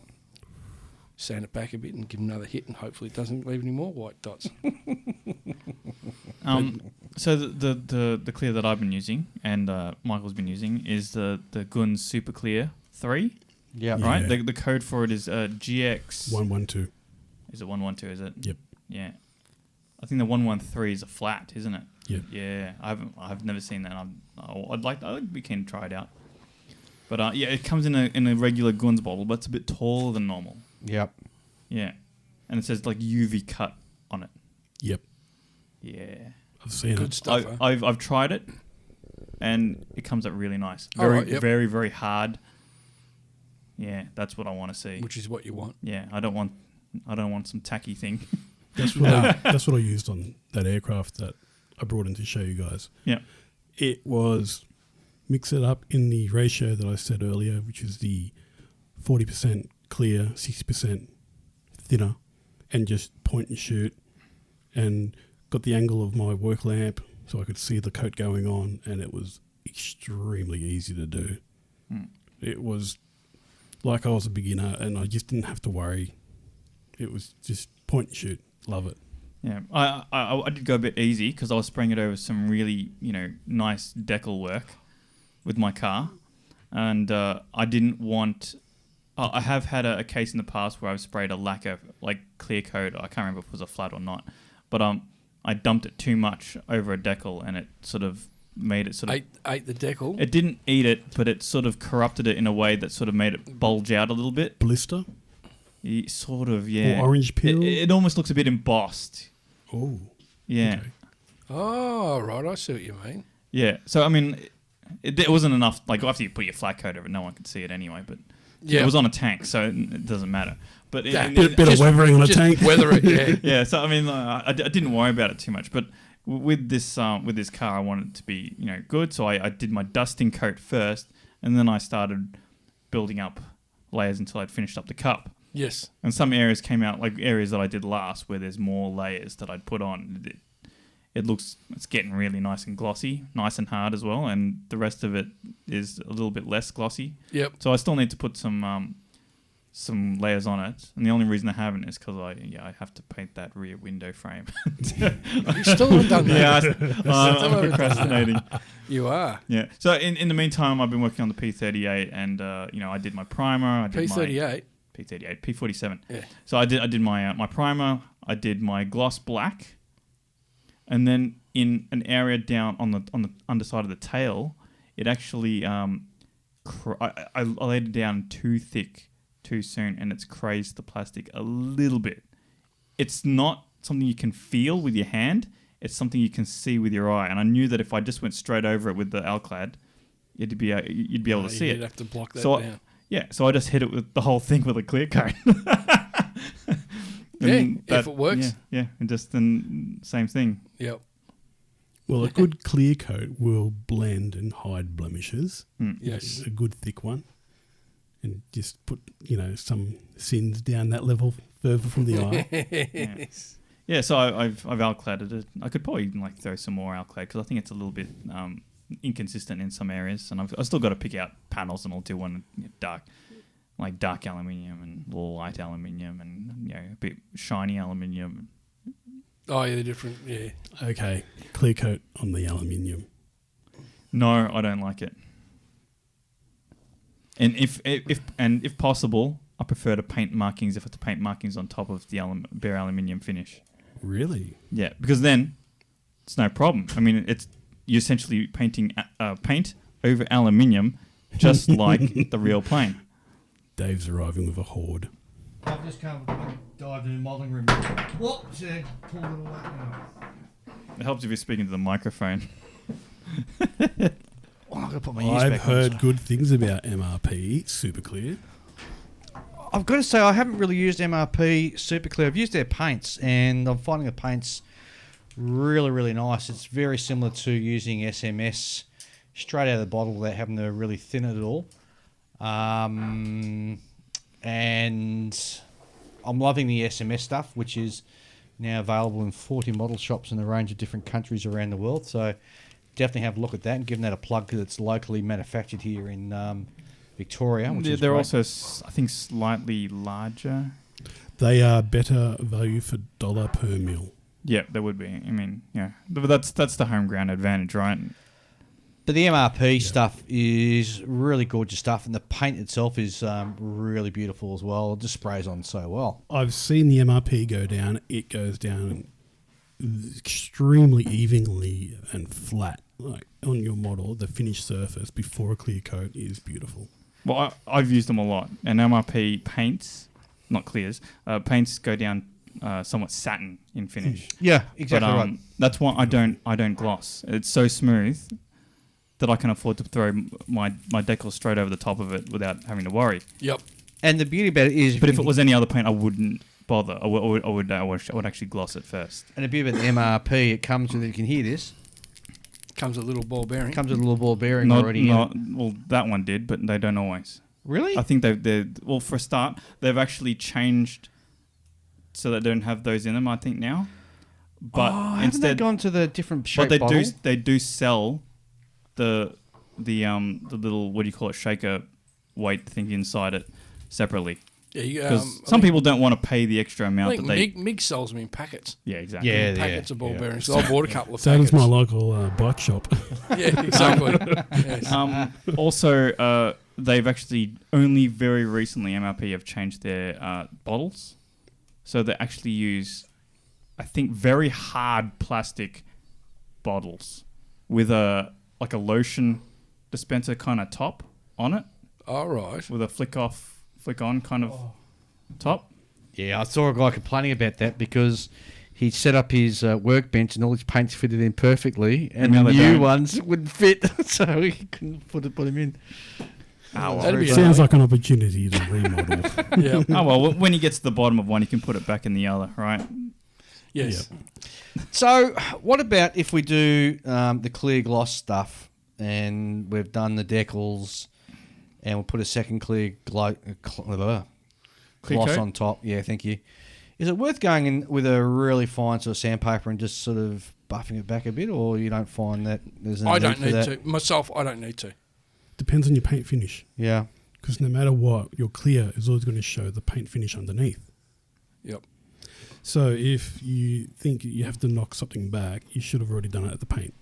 Sand it back a bit and give another hit, and hopefully it doesn't leave any more white dots.
So the clear that I've been using and Michael's been using is the Guns Super Clear 3,
Yeah.
Yeah.
right? The code for it is GX.
112.
Is it 112? Is it?
Yep.
Yeah. I think the 113 is a flat, isn't it?
Yep.
Yeah. I've never seen that. I'd be keen to try it out. But yeah, it comes in a regular Guns bottle, but it's a bit taller than normal.
Yep.
Yeah. And it says like UV cut on it.
Yep.
Yeah.
I've seen
Good
it.
stuff. huh?
I've tried it, and it comes up really nice.
All
Very,
right, yep.
very, very hard. Yeah, that's what I want to see.
Which is what you want.
Yeah, I don't want some tacky thing.
That's what I used on that aircraft that I brought in to show you guys.
Yeah.
It was mix it up in the ratio that I said earlier, which is the 40% clear, 60% thinner, and just point and shoot, and got the angle of my work lamp so I could see the coat going on, and it was extremely easy to do. It was like I was a beginner, and I just didn't have to worry. It was just point and shoot. Love it.
Yeah, I did go a bit easy because I was spraying it over some really nice decal work with my car, and I didn't want. I have had a case in the past where I've sprayed a lacquer like clear coat. I can't remember if it was a flat or not, but I dumped it too much over a decal, and it sort of made it sort of
Ate the decal.
It didn't eat it, but it sort of corrupted it in a way that sort of made it bulge out a little bit.
Blister
Sort of, yeah.
or orange peel.
It almost looks a bit embossed.
Oh,
Yeah.
okay.
Oh, right. I see what you mean.
Yeah. So, I mean, it wasn't enough. Like, after you put your flat coat over it, no one could see it anyway. But
Yeah.
it was on a tank, so it doesn't matter. But
Yeah.
Bit of weathering on a
Just
tank.
weather it, yeah.
yeah. So, I mean, I didn't worry about it too much. But with this car, I wanted it to be good. So I did my dusting coat first, and then I started building up layers until I'd finished up the cup.
Yes.
And some areas came out, like areas that I did last, where there's more layers that I'd put on. It's getting really nice and glossy, nice and hard as well, and the rest of it is a little bit less glossy.
Yep.
So I still need to put some layers on it, and the only reason I haven't is because I have to paint that rear window frame.
You still haven't done that.
Yeah, I'm procrastinating.
You are.
Yeah. So in the meantime, I've been working on the P38, and I did my primer. I did
P38.
P38, P47.
Yeah.
So I did my primer. I did my gloss black, and then in an area down on the underside of the tail, it actually I laid it down too thick too soon, and it's crazed the plastic a little bit. It's not something you can feel with your hand. It's something you can see with your eye. And I knew that if I just went straight over it with the Alclad, you'd be able to see
You'd
it.
have to block that
So
down.
Yeah, so I just hit it with the whole thing with a clear coat. And
if it works.
Yeah, and just then same thing.
Yep.
Well, a good clear coat will blend and hide blemishes.
Yes.
A good thick one. And just put, some sins down that level further from the eye.
Yeah, so I've alcladded it. I could probably throw some more alclad because I think it's a little bit inconsistent in some areas, and I've still got to pick out panels, and I'll do one dark aluminium and light aluminium and a bit shiny aluminium.
Oh, yeah, they're different. Yeah.
Okay, clear coat on the aluminium.
No, I don't like it. And if possible, I prefer to paint markings if it's to paint markings on top of the bare aluminium finish.
Really?
Yeah, because then it's no problem. I mean, you're essentially painting paint over aluminium, just like the real plane.
Dave's arriving with a horde.
I've just come dived in the modelling room. Whoops! Pulled it away.
It helps if you're speaking to the microphone.
I'm gonna put my ears
I've
back on,
heard
so.
good things about MRP, super clear.
I've got to say, I haven't really used MRP Super Clear. I've used their paints, and I'm finding the paints really, really nice. It's very similar to using SMS straight out of the bottle without having to really thin it at all. And I'm loving the SMS stuff, which is now available in 40 model shops in a range of different countries around the world. So definitely have a look at that and give that a plug because it's locally manufactured here in Victoria. Which is
they're
great.
also, I think, slightly larger.
They are better value for dollar per mil.
Yeah, there would be. I mean, yeah, but that's the home ground advantage, right?
But the MRP stuff is really gorgeous stuff, and the paint itself is really beautiful as well. It just sprays on so well.
I've seen the MRP go down. It goes down extremely evenly and flat, like on your model. The finished surface before a clear coat is beautiful.
Well, I've used them a lot, and MRP paints, not clears, paints go down somewhat satin in finish.
Yeah, exactly right.
That's why I don't gloss. It's so smooth that I can afford to throw my decal straight over the top of it without having to worry.
Yep.
And the beauty about it is...
But if it was any other paint, I wouldn't bother. I would actually gloss it first.
And the beauty about the MRP, it comes with... You can hear this.
Comes with a little ball bearing.
Comes with a little ball bearing already.
Well, that one did, but they don't always.
Really?
I think well, for a start, they've actually changed so they don't have those in them, I think, now. But
haven't they gone to the different shape
but
bottle?
they do sell the little, what do you call it, shaker weight thing inside it separately.
Yeah,
because some people don't want to pay the extra amount
I think
that they...
Mig sells them in packets.
Yeah, exactly.
Yeah,
Packets of ball bearings. So I bought a couple of
Satin's
packets.
my local bike shop.
Yeah, exactly. Yes.
Also, they've actually only very recently, MRP have changed their bottles. So they actually use, I think, very hard plastic bottles with a lotion dispenser kind of top on it.
All right.
With a flick on kind of top.
Yeah, I saw a guy complaining about that because he set up his workbench and all his paints fitted in perfectly, and the new ones wouldn't fit, so he couldn't put them in.
Sounds like an opportunity to remodel.
Yeah.
Oh, well, when he gets to the bottom of one, he can put it back in the other, right?
Yes.
Yep.
So, what about if we do the clear gloss stuff, and we've done the decals, and we'll put a second clear gloss
coat?
on top? Yeah, thank you. Is it worth going in with a really fine sort of sandpaper and just sort of buffing it back a bit, or you don't find that there's no
I
need
don't
for
need
that?
to. Myself, I don't need to.
Depends on your paint finish.
Yeah.
Because no matter what, your clear is always going to show the paint finish underneath.
Yep.
So if you think you have to knock something back, you should have already done it at the paint.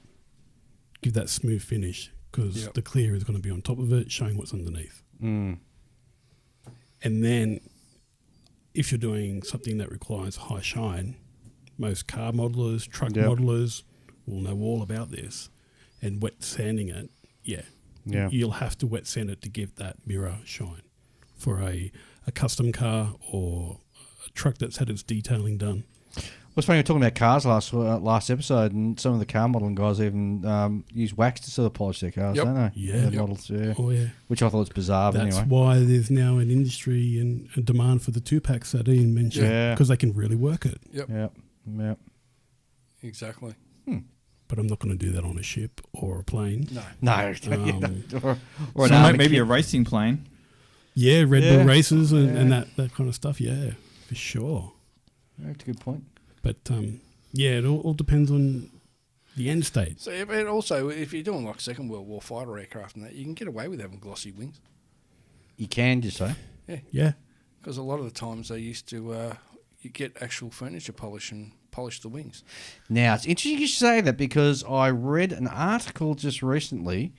Give that smooth finish because the clear is going to be on top of it, showing what's underneath.
Mm.
And then if you're doing something that requires high shine, most car modelers, truck modelers will know all about this. And wet sanding it, you'll have to wet sand it to give that mirror shine. For a custom car or a truck that's had its detailing done.
was funny, we were talking about cars last episode, and some of the car modelling guys even use wax to sort of polish their cars,
Yep.
don't they?
Yeah.
The
Yep.
models, yeah.
Oh, yeah.
Which I thought was bizarre, but
That's
anyway.
why there's now an industry and a demand for the 2-pack Satin mentioned.
Yeah.
Because they can really work it.
Yep.
Exactly.
But I'm not going to do that on a ship or a plane.
No.
No. or an
So
army
maybe
kit.
a racing plane.
Yeah, Red
Yeah.
Bull races and
Yeah.
that kind of stuff. Yeah, for sure.
That's a good point.
But yeah, it all depends on the end state.
So, and also, if you're doing like Second World War fighter aircraft and that, you can get away with having glossy wings.
You can, just say.
Yeah.
Because a lot of the times they used to you get actual furniture polish and polish the wings.
Now, it's interesting you say that because I read an article just recently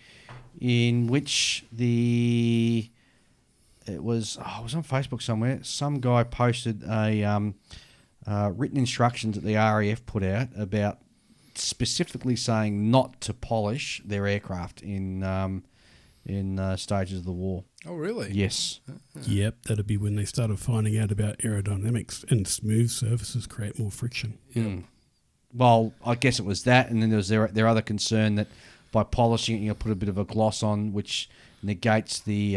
in which it was on Facebook somewhere. Some guy posted a written instructions that the RAF put out about specifically saying not to polish their aircraft in stages of the war.
Oh, really?
Yes.
Yep, that'd be when they started finding out about aerodynamics and smooth surfaces create more friction.
Mm. Well, I guess it was that, and then there was their other concern that by polishing it, you'll put a bit of a gloss on, which negates the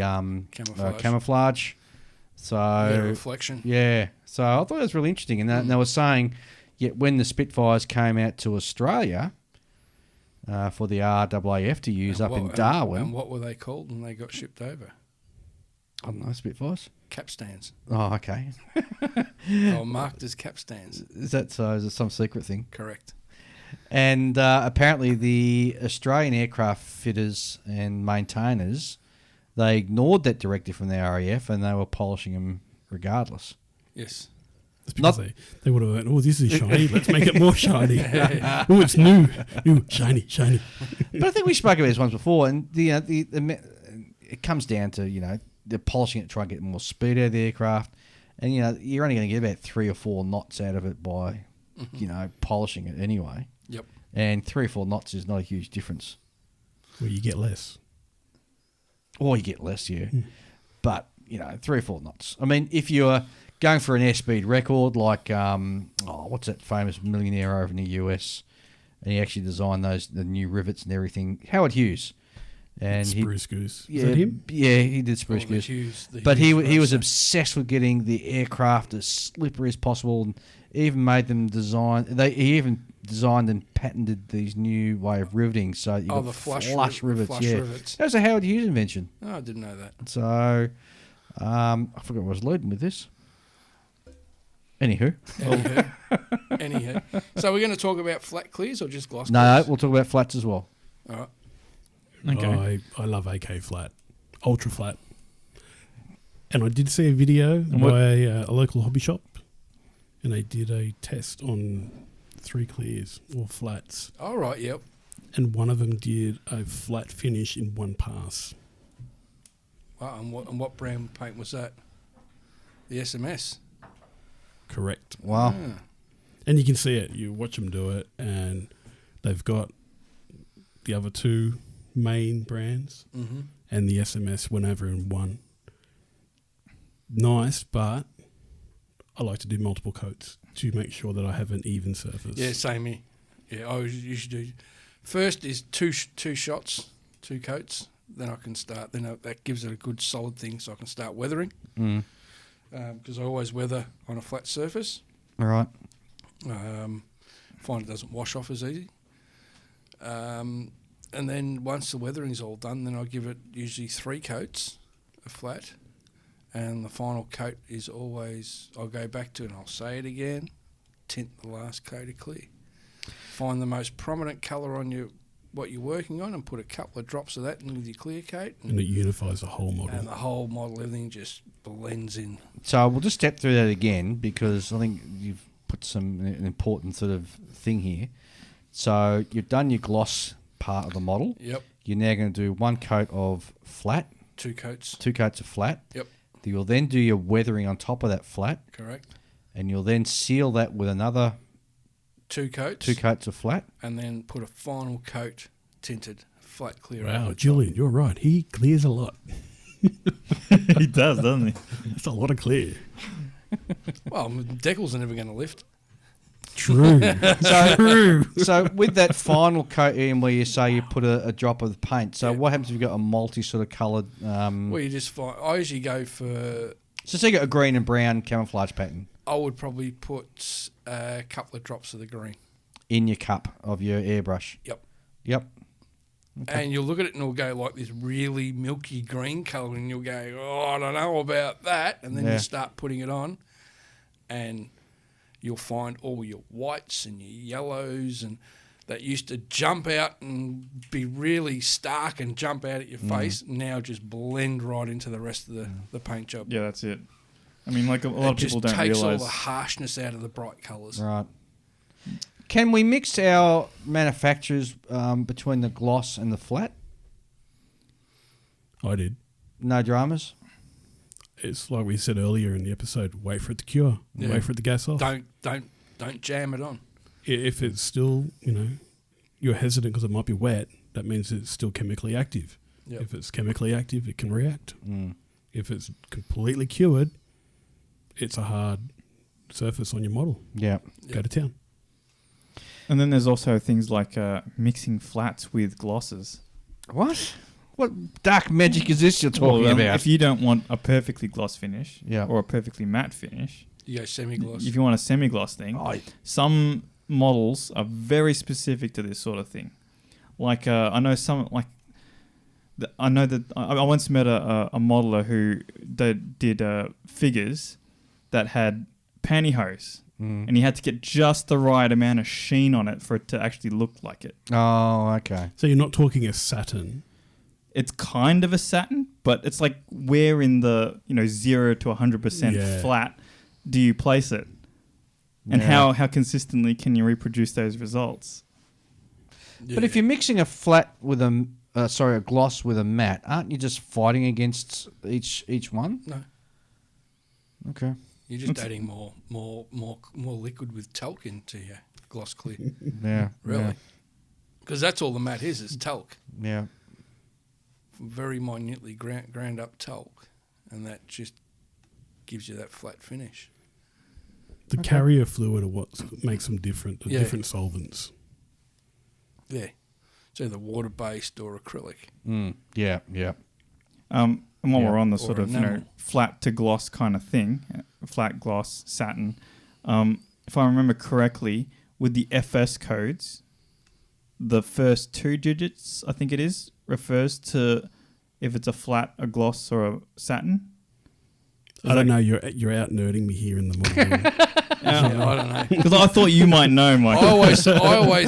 camouflage. So
reflection.
yeah, so I thought it was really interesting, and they were saying, yet when the Spitfires came out to Australia for the RAAF to use
And
up
what-
in Darwin,
And what were they called when they got shipped over?
I don't know, Spitfires.
Capstans.
Oh, okay.
They were marked as capstans.
Is that so? Is it some secret thing?
Correct.
And apparently the Australian aircraft fitters and maintainers, they ignored that directive from the RAF and they were polishing them regardless.
Yes.
It's because they would have went, oh, this is shiny, let's make it more shiny. Oh, it's new, shiny.
But I think we spoke about this once before, and it comes down to, they're polishing it to try and get more speed out of the aircraft, and, you're only going to get about 3 or 4 knots out of it by, polishing it anyway.
Yep.
And 3 or 4 knots is not a huge difference.
Where you get less.
Or you get less, yeah. But, 3 or 4 knots. I mean, if you're going for an airspeed record like, what's that famous millionaire over in the US? And he actually designed the new rivets and everything. Howard Hughes. And
Spruce Goose.
Yeah,
Is that him?
Yeah, he did Spruce Goose. But he was obsessed with getting the aircraft as slippery as possible, and even made them design. He even designed and patented these new way of riveting. So you got
the flush
rivets.
flush
Yeah,
rivets.
that was a Howard Hughes invention.
Oh, I didn't know that.
So I forgot what I was leading with this. Anywho.
Anywho. So we're going to talk about flat clears or just gloss
No,
clears?
we'll talk about flats as well.
All right.
Okay.
I love AK flat, ultra flat. And I did see a video
what-
by a local hobby shop, and they did a test on 3 clears or flats,
All right, yep.
and one of them did a flat finish in 1 pass.
Wow, and what brand paint was that? The SMS.
Correct.
Wow.
Ah.
And you can see it. You watch them do it, and they've got the other 2 main brands,
Mm-hmm.
and the SMS went over in 1. Nice, but I like to do multiple coats to make sure that I have an even surface.
Yeah, same here. Yeah, I usually do. First is two shots, 2 coats. Then I can start. Then that gives it a good solid thing, so I can start weathering.
Mm.
Because I always weather on a flat surface.
All right.
Find it doesn't wash off as easy. And then once the weathering's all done, then I give it usually 3 coats of flat. And the final coat is always, I'll go back to it and I'll say it again, tint the last coat of clear. Find the most prominent colour on what you're working on and put a couple of drops of that in with your clear coat.
And it unifies the whole model.
And the whole model, everything just blends in.
So we'll just step through that again because I think you've put an important sort of thing here. So you've done your gloss part of the model.
Yep.
You're now going to do 1 coat of flat,
2 coats.
2 coats of flat.
Yep.
You'll then do your weathering on top of that flat,
Correct.
and you'll then seal that with another
2 coats.
2 coats of flat.
And then put a final coat tinted flat clear
Wow,
over the
Julian, you're right. He clears a lot.
He does, doesn't he?
That's a lot of clear.
top. Well, decals are never going to lift.
True.
So with that final coat, Ian, where you say you put a drop of paint, so what happens if you've got a multi sort of coloured...
Well, you just find... I usually go for...
So say you got a green and brown camouflage pattern.
I would probably put a couple of drops of the green.
In your cup of your airbrush. Yep. Okay.
And you'll look at it and it'll go like this really milky green colour and you'll go, oh, I don't know about that. And then you start putting it on and you'll find all your whites and your yellows and that used to jump out and be really stark and jump out at your face, now just blend right into the rest of the paint job.
Yeah, that's it. I mean, like a lot of people don't
realise. It just takes all
realise.
the harshness out of the bright colours.
Right. Can we mix our manufacturers between the gloss and the flat?
I did.
No dramas?
It's like we said earlier in the episode, wait for it to cure.
Yeah.
Wait for it to gas off.
Don't jam it on.
If it's still, you're hesitant because it might be wet, that means it's still chemically active.
Yep.
If it's chemically active, it can react.
Mm.
If it's completely cured, it's a hard surface on your model.
Yeah.
Go to town.
And then there's also things like mixing flats with glosses.
What? What dark magic is this you're talking about?
If you don't want a perfectly gloss finish
Yeah.
or a perfectly matte finish,
You go semi-gloss.
if you want a semi-gloss thing, some models are very specific to this sort of thing. Like I know some I know that I once met a modeler who did figures that had pantyhose, and he had to get just the right amount of sheen on it for it to actually look like it.
Oh, okay.
So you're not talking a satin.
It's kind of a satin, but it's like where in the 0 to 100% flat do you place it, and how consistently can you reproduce those results?
Yeah.
But if you're mixing a flat with a gloss with a matte, aren't you just fighting against each one?
No.
Okay.
You're just adding more liquid with talc into your gloss clear.
Yeah.
Really. Because that's all the matte is talc.
Yeah.
Very minutely ground up talc. And that just gives you that flat finish.
The carrier fluid are what makes them different. The different solvents.
Yeah. It's either water-based or acrylic.
Yeah. Yeah.
And while we're on the
Or
sort of
enamel.
flat to gloss kind of thing, flat gloss satin, if I remember correctly, with the FS codes, the first 2 digits, I think it is, refers to if it's a flat, a gloss, or a satin.
I don't know. You're out nerding me here in the morning.
I don't know.
Because I thought you might know, Mike.
I always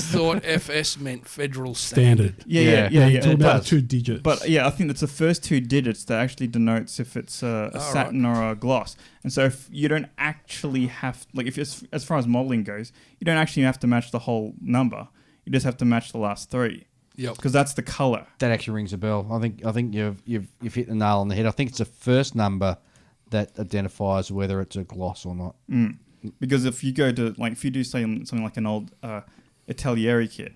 thought FS meant Federal Standard.
Yeah.
It's all
it
about
does.
2 digits.
But yeah, I think that's the first 2 digits that actually denotes if it's a satin or a gloss. And so if you don't actually have, like, if it's, as far as modeling goes, you don't actually have to match the whole number. You just have to match the last 3.
Yep.
Because that's the color.
That actually rings a bell. I think you've hit the nail on the head. I think it's the first number that identifies whether it's a gloss or not.
Because if you go to, like, if you do something like an old Atelieri kit,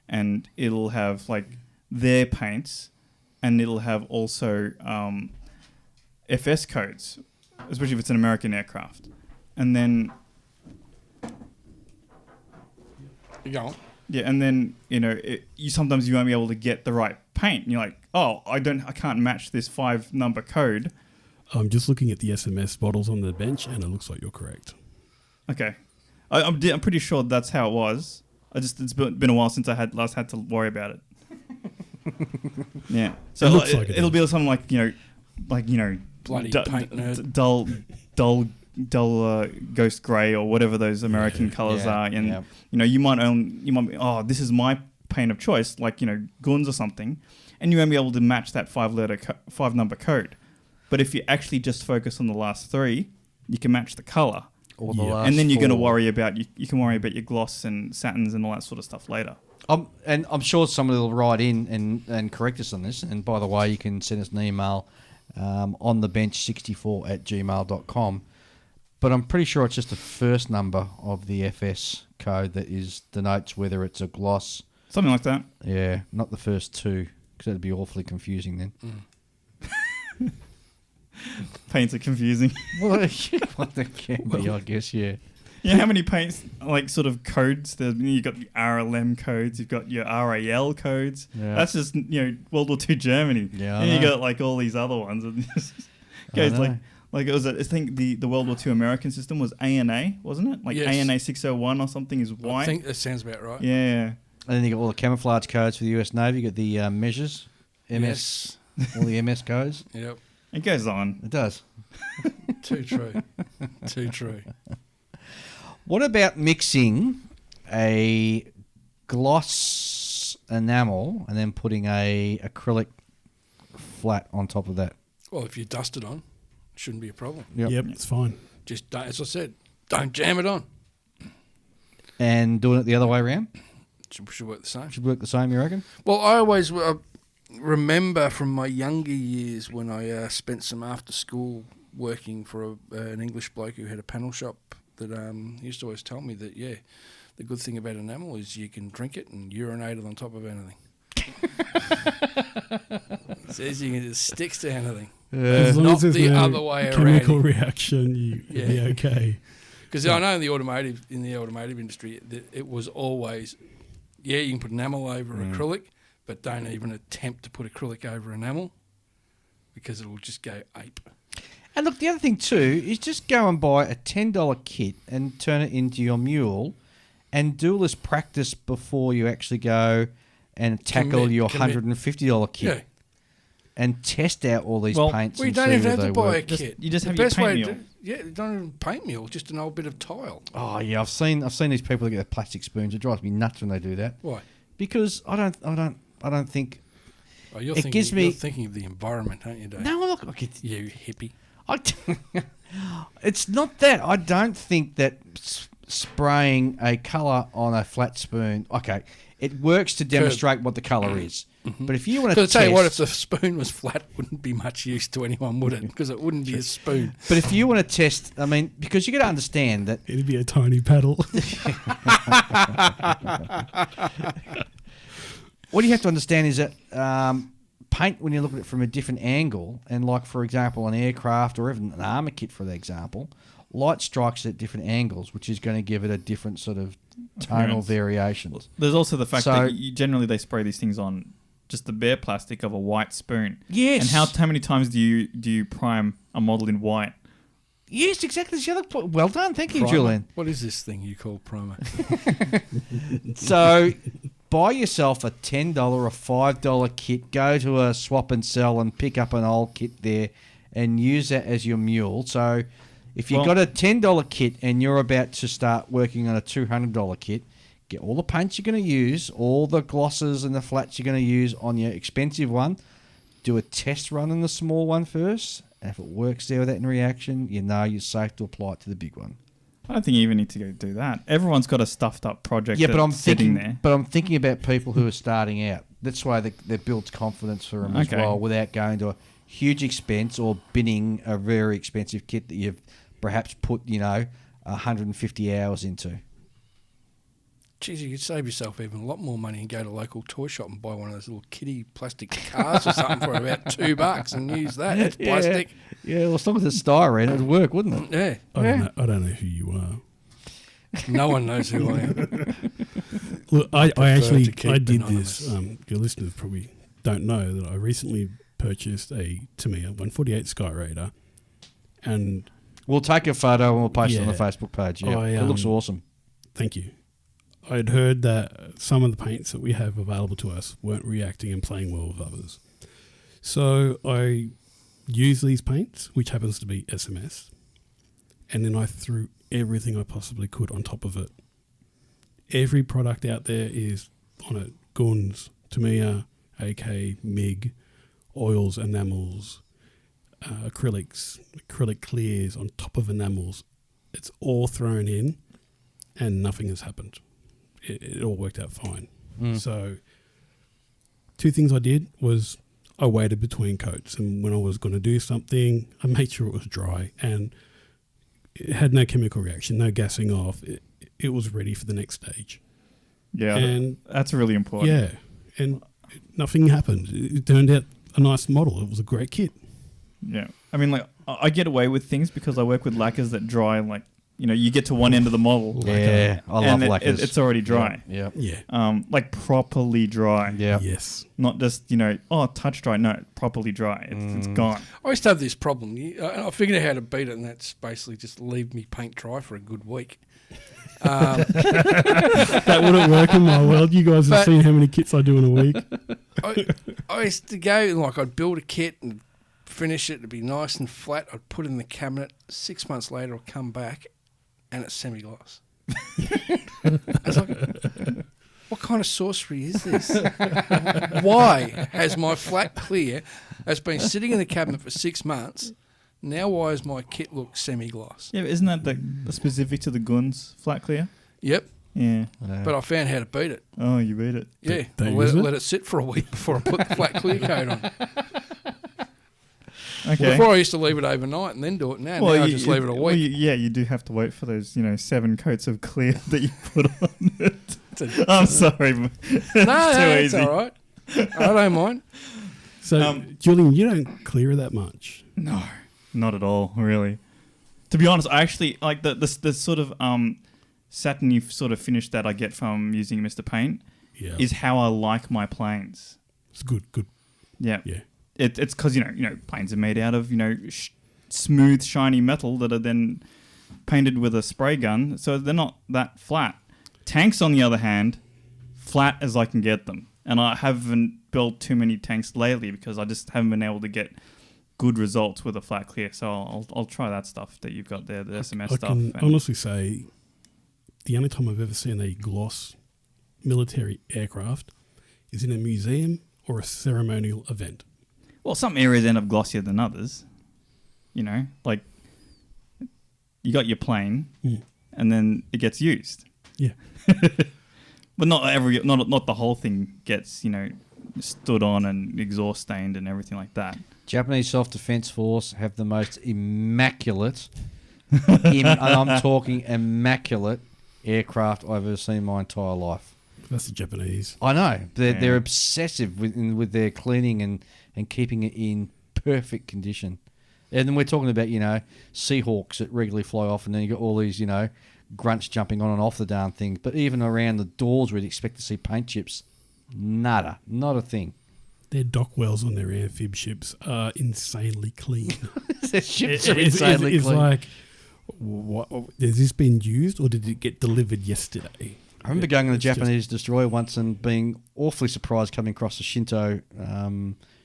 and it'll have like their paints, and it'll have also FS codes, especially if it's an American aircraft, and then
You go on.
yeah, and then you sometimes you won't be able to get the right paint, and you're like, oh, I can't match this 5 number code.
I'm just looking at the SMS bottles on the bench, and it looks like you're correct.
Okay, I'm pretty sure that's how it was. It's been a while since I last had to worry about it. Yeah, so
It looks like
it'll be something like
Bloody paint nerd.
dull ghost grey or whatever those American colours are, and you might be, oh, this is my paint of choice, like Guns or something, and you won't be able to match that 5 number code. But if you actually just focus on the last 3, you can match the colour.
Or the last
And then you're going to
4.
worry about you can worry about your gloss and satins and all that sort of stuff later.
And I'm sure somebody will write in and correct us on this. And by the way, you can send us an email on thebench64@gmail.com. But I'm pretty sure it's just the first number of the FS code that denotes whether it's a gloss.
Something like that.
Yeah, not the first 2, because that'd be awfully confusing then.
Paints are confusing.
Well, they can be, I guess, yeah.
Yeah, how many paints, like, sort of codes? You've got the RLM codes, you've got your RAL codes.
Yeah.
That's just, World War II Germany.
Yeah, I
And you
know.
got, like, all these other ones. And it just
I
goes,
know.
like it was, I think the World War II American system was ANA, wasn't it? Like
Yes.
ANA 601 or something is white.
I think that sounds about right.
Yeah.
And then you got all the camouflage codes for the US Navy. You got the measures, MS,
Yes.
all the MS codes.
Yep.
It goes on.
It does.
Too true. Too true.
What about mixing a gloss enamel and then putting a acrylic flat on top of that?
Well, if you dust it on, it shouldn't be a problem.
Yep, it's fine.
Just don't, as I said, don't jam it on.
And doing it the other way around?
Should work the same.
Should work the same, you reckon?
Well, I always remember from my younger years when I spent some after school working for an English bloke who had a panel shop that he used to always tell me that, the good thing about enamel is you can drink it and urinate it on top of anything. Says you can just sticks to anything.
As long
Not
as there's
the
no
other way
chemical
around.
reaction, you'll be okay.
Because I know in the automotive industry, it was always, you can put enamel over acrylic, but don't even attempt to put acrylic over enamel because it will just go ape.
And look, the other thing too is just go and buy a $10 kit and turn it into your mule and do all this practice before you actually go and tackle your $150 kit.
Yeah.
And test out all these paints.
Well, you
and
don't
see
even
whether
have to
they
buy a
work.
kit.
You just
The
have your
best way
paint
to
mule.
you don't even paint mule, just an old bit of tile.
Oh yeah, I've seen these people that get their plastic spoons. It drives me nuts when they do that.
Why?
Because I don't think
Oh, you're
It
thinking,
gives me-
you're thinking of the environment, aren't you, Dave?
no look.
You hippie.
It's not that. I don't think that spraying a colour on a flat spoon. Okay, it works to demonstrate what the colour is. But if you want to
Because I tell you what, if
test,
the spoon was flat, it wouldn't be much use to anyone, would it? Because it wouldn't be a spoon.
but if you want to test, I mean, because you got to understand that
It'd be a tiny paddle.
what you have to understand is that paint, when you look at it from a different angle, and like, for example, an aircraft or even an armour kit, for example, light strikes at different angles, which is going to give it a different sort of tonal
Appearance.
variations.
There's also the fact
So-
that generally they spray these things on just the bare plastic of a white spoon.
Yes.
And how many times do you prime a model in white?
Yes, exactly. The other point. Well done. Thank you,
Primer.
Julian.
What is this thing you call primer?
So buy yourself a $10 or $5 kit, go to a swap and sell and pick up an old kit there and use that as your mule. So if you've
Well-
got a $10 kit and you're about to start working on a $200 kit, get all the paints you're going to use, all the glosses and the flats you're going to use on your expensive one. Do a test run on the small one first. And if it works there with that in reaction, you know you're safe to apply it to the big one.
I don't think you even need to go do that. Everyone's got a stuffed up project
Yeah, but I'm
that's sitting
thinking.
there.
But I'm thinking about people who are starting out. That's why that builds confidence for them as
Okay.
well, without going to a huge expense or binning a very expensive kit that you've perhaps put 150 hours into.
Geez, you could save yourself even a lot more money and go to a local toy shop and buy one of those little kiddie plastic cars or something for about $2 and use that. It's plastic.
Yeah, well, as long as it's styrene, it'd work, wouldn't it?
Yeah.
I don't know who you are.
No one knows who I am.
Look, I
prefer to keep
did
anonymous.
this. Your listeners probably don't know that I recently purchased a 148 Sky Raider, and
We'll take a photo and we'll post it on the
Yeah.
Facebook page. Yeah,
I,
it looks awesome.
thank you. I'd heard that some of the paints that we have available to us weren't reacting and playing well with others. So I used these paints, which happens to be SMS, and then I threw everything I possibly could on top of it. Every product out there is on it. Guns, Tamiya, AK, MIG, oils, enamels, acrylics, acrylic clears on top of enamels. It's all thrown in and nothing has happened. It all worked out fine. So two things I did was I waited between coats, and when I was going to do something, I made sure it was dry and it had no chemical reaction, no gassing off. It was ready for the next stage.
Yeah,
And
that's really important.
yeah, and nothing happened. It turned out a nice model. It was a great kit.
Yeah. I mean, like, I get away with things because I work with lacquers that dry, like, you get to one end of the model.
Yeah, I love
and
lacquers.
it's already dry.
Yeah.
Yeah.
Like properly dry.
Yeah.
Yes.
Not just, touch dry. No, properly dry. It's gone.
I used to have this problem. I figured out how to beat it, and that's basically just leave me paint dry for a good week.
That wouldn't work in my world. You guys have seen how many kits I do in a week.
I used to go, like, I'd build a kit and finish it. It'd be nice and flat. I'd put it in the cabinet. 6 months later, I'd come back, and it's semi-gloss. I was like, what kind of sorcery is this? Why has my flat clear that's been sitting in the cabinet for 6 months, now why does my kit look semi-gloss?
Yeah, but isn't that the specific to the guns flat clear?
Yep,
Yeah.
but I found how to beat it.
Oh, you beat it.
Yeah,
Don't
I
use it?
let it sit for a week before I put the flat clear coat on.
Okay.
Before I used to leave it overnight and then do it. Now I just leave it a week.
Well, you do have to wait for those, 7 coats of clear that you put on it. I'm sorry.
No, it's all right. I don't mind.
So, Julian, you don't clear that much.
No, not at all, really. To be honest, I actually like the sort of satin you've sort of finished that I get from using Mr. Paint
Yeah.
is how I like my planes.
It's good.
Yeah.
Yeah.
It's because planes are made out of smooth, shiny metal that are then painted with a spray gun, so they're not that flat. Tanks, on the other hand, flat as I can get them, and I haven't built too many tanks lately because I just haven't been able to get good results with a flat clear. So I'll try that stuff that you've got there, the SMS
I
stuff.
can honestly say the only time I've ever seen a gloss military aircraft is in a museum or a ceremonial event.
Well, some areas end up glossier than others. Like you got your plane, and then it gets used.
Yeah.
But not the whole thing gets stood on and exhaust stained and everything like that.
Japanese Self-Defense Force have the most immaculate, and I'm talking immaculate, aircraft I've ever seen in my entire life.
That's the Japanese.
I know. They're obsessive with their cleaning and keeping it in perfect condition. And then we're talking about, Seahawks that regularly fly off, and then you got all these, grunts jumping on and off the darn thing. But even around the doors where you'd expect to see paint chips, nada. Not a thing.
Their dock wells on their amphib ships are insanely clean.
Their ships are insanely
it's
clean.
like, what, has this been used or did it get delivered yesterday?
I remember going on a Japanese destroyer once and being awfully surprised coming across a Shinto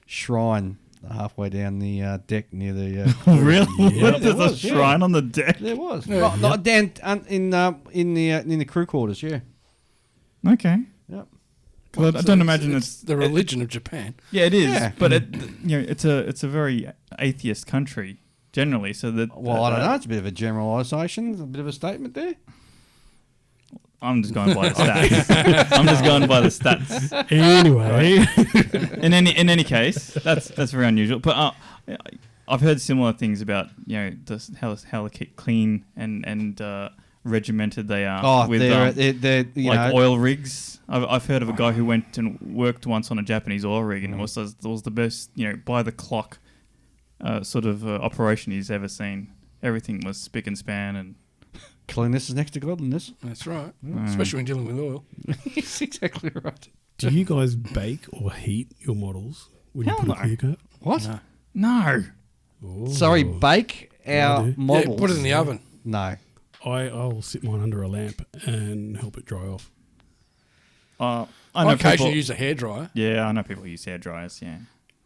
shrine halfway down the deck near the...
Really?
Yeah,
There's a shrine on the deck?
There was.
Yeah.
Not down in the crew quarters, yeah.
Okay.
Yep.
Because I don't imagine
it's the religion of Japan.
Yeah, it is.
Yeah.
But it's a very atheist country generally. So that
Well, I don't know. It's a bit of a generalisation, a bit of a statement there.
I'm just going by the stats. I'm just going by the stats.
Anyway.
In any case, that's very unusual. But I've heard similar things about just how they keep clean and regimented they are.
Oh,
with
they're
oil rigs. I've heard of a guy who went and worked once on a Japanese oil rig, and it was the best by the clock sort of operation he's ever seen. Everything was spick and span and.
Cleanness is next to godliness.
That's right. Especially when dealing with oil.
That's exactly right.
Do you guys bake or heat your models when you
Hell
put a clear coat?
What?
No.
Oh.
Sorry, bake our
do.
models.
Yeah, put it in the oven.
No.
I'll sit mine under a lamp and help it dry off.
I
I
know
occasionally
people.
use a hairdryer.
Yeah, I know people use hair dryers. Yeah.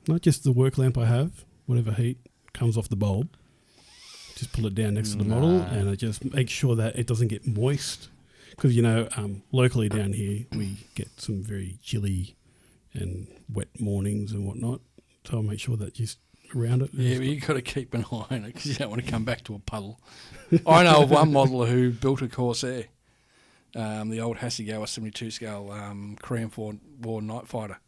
Not just the work lamp I have, whatever heat comes off the bulb. Just pull it down next to the model and it just makes sure that it doesn't get moist. Because, locally down here, we get some very chilly and wet mornings and whatnot. So I'll make sure that just around it.
Yeah, but you got to keep an eye on it because you don't want to come back to a puddle. I know of one modeller who built a Corsair, the old Hasegawa 72 scale Korean War night fighter.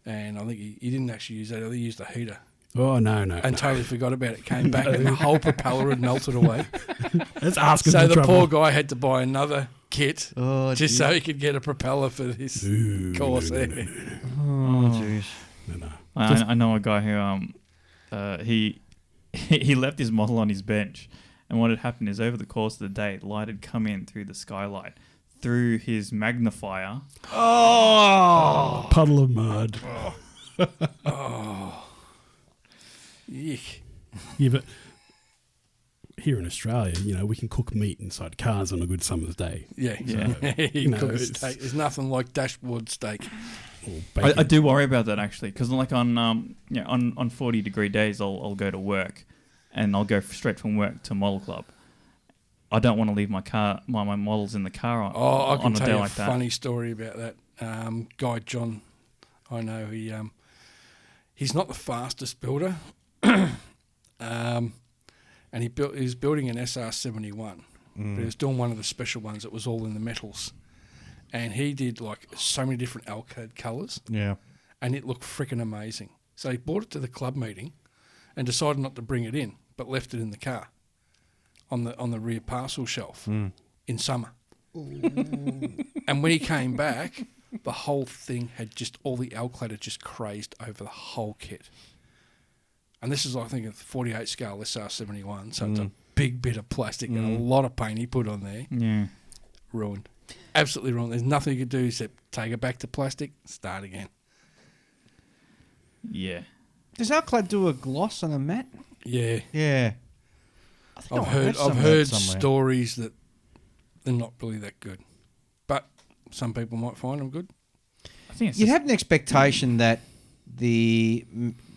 And I think he didn't actually use that. I think he used a heater.
Oh, no.
And totally forgot about it. Came back and the whole propeller had melted away.
That's asking
So
for
the
trouble.
poor guy had to buy another kit
Oh,
so he could get a propeller for this Corsair.
Oh, jeez.
No.
I know a guy who he left his model on his bench,
And what had happened is over the course of the day, light had come in through the skylight, through his magnifier.
Oh!
Puddle of mud.
Yuck.
Yeah, but here in Australia, we can cook meat inside cars on a good summer's day.
Yeah.
You know,
Cook a
it's-
steak. There's nothing like dashboard steak.
Or
I
bacon.
do worry about that actually, because like on 40-degree days, I'll go to work, and I'll go straight from work to model club. I don't want to leave my car, my models in the car on.
Oh, I can
on a
tell
day
you a
like that.
funny story about that. Guy John, I know he's not the fastest builder, and he was building an SR71, but he was doing one of the special ones that was all in the metals, and he did like so many different Alcad colours,
Yeah.
and it looked freaking amazing. So he brought it to the club meeting, and decided not to bring it in, but left it in the car, on the rear parcel shelf in summer. And when he came back, the whole thing had all the Alclad had just crazed over the whole kit. And this is, I think, a 48 scale SR71, so it's a big bit of plastic and a lot of paint he put on there.
Yeah.
Ruined. Absolutely ruined. There's nothing you could do except take it back to plastic, start again.
Yeah.
Does Alclad do a gloss on a mat?
Yeah.
Yeah. I think
I've heard stories that they're not really that good. But some people might find them good.
I think it's
You'd
just-
have an expectation that the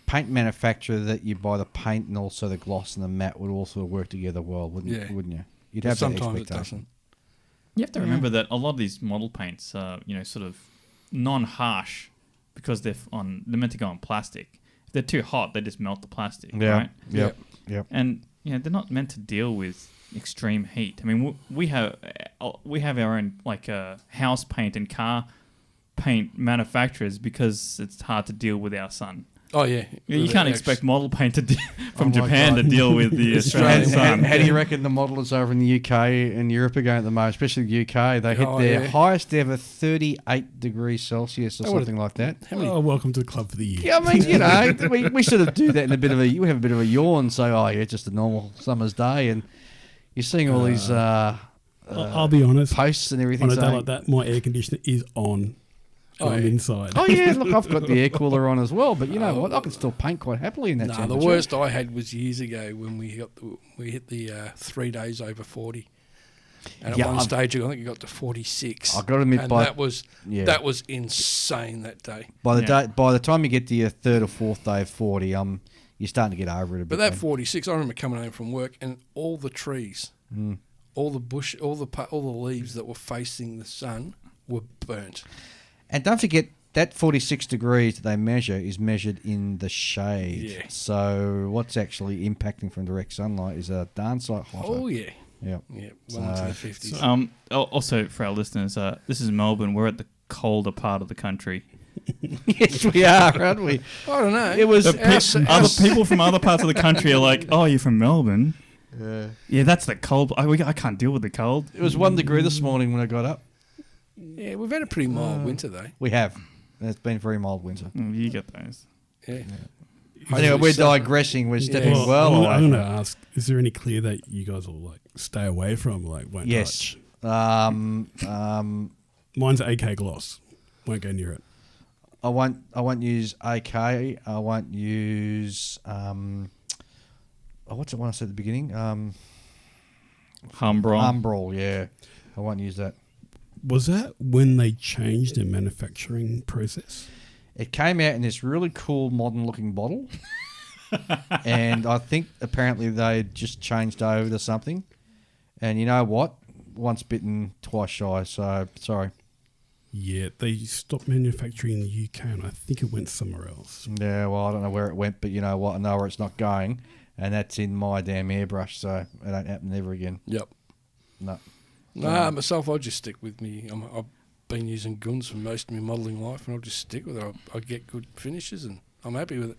paint manufacturer that you buy the paint and also the gloss and the matte would also work together well, wouldn't you? You'd
But
have that
sometimes it
expectation.
doesn't.
You have to remember that a lot of these model paints are, sort of non-harsh because they're meant to go on plastic. If they're too hot, they just melt the plastic, right?
Yep.
And they're not meant to deal with extreme heat. I mean, we have our own house paint and car paint manufacturers because it's hard to deal with our sun.
Oh, yeah.
You can't expect model paint from
my
Japan to
God.
deal with the Australian sun.
How do you reckon the modelers over in the UK and Europe are going at the moment, especially the UK? They hit their highest ever 38 degrees Celsius or something like that.
Oh, welcome to the club for the year.
Yeah, I mean, we sort of do that in we have a bit of a yawn, say, oh, yeah, just a normal summer's day, and you're seeing all these
I'll be honest.
posts and everything.
On a day
saying,
like that, my air conditioner is on. I'm inside.
oh, yeah, look, I've got the air cooler on as well, but you know what? I can still paint quite happily in that
No, the
temperature.
worst I had was years ago when we hit the 3 days over 40. And at one stage, I think it got to 46.
I've got to admit,
and
by
that was insane that day.
by the time you get to your third or fourth day of 40, you're starting to get over it a bit.
But that
then.
46, I remember coming home from work and all the trees, all the bush, all the leaves that were facing the sun were burnt.
And don't forget, that 46 degrees that they measure is measured in the shade.
Yeah.
So what's actually impacting from direct sunlight is a darn sight hotter.
Oh, yeah.
Yeah.
Yeah, well into the 50s.
Also, for our listeners, this is Melbourne. We're at the colder part of the country.
Yes, we are, aren't we?
I don't know.
It was
Other people from other parts of the country are like, "Oh, you're from Melbourne? Yeah, that's the cold. I can't deal with the cold."
It was 1 degree this morning when I got up.
Yeah, we've had a pretty mild winter, though.
We have. It's been a very mild winter.
You get those.
Yeah.
Anyway, we're digressing. We're stepping
Yeah.
well away.
I'm
from
going to ask, is there any clear that you guys will stay away from, won't
Yes.
touch? Mine's AK gloss. Won't go near it.
I won't use AK. I won't use what's the one I said at the beginning?
Humbrol.
Yeah. I won't use that.
Was that when they changed their manufacturing process?
It came out in this really cool modern looking bottle. And I think apparently they just changed over to something. And you know what? Once bitten, twice shy, so sorry.
Yeah, they stopped manufacturing in the UK and I think it went somewhere else.
Yeah, well, I don't know where it went, but you know what? I know where it's not going. And that's in my damn airbrush, so it don't happen ever again.
Yep.
No.
Nah, myself, I'll just stick with me. I've been using guns for most of my modelling life, and I'll just stick with it. I get good finishes, and I'm happy with it.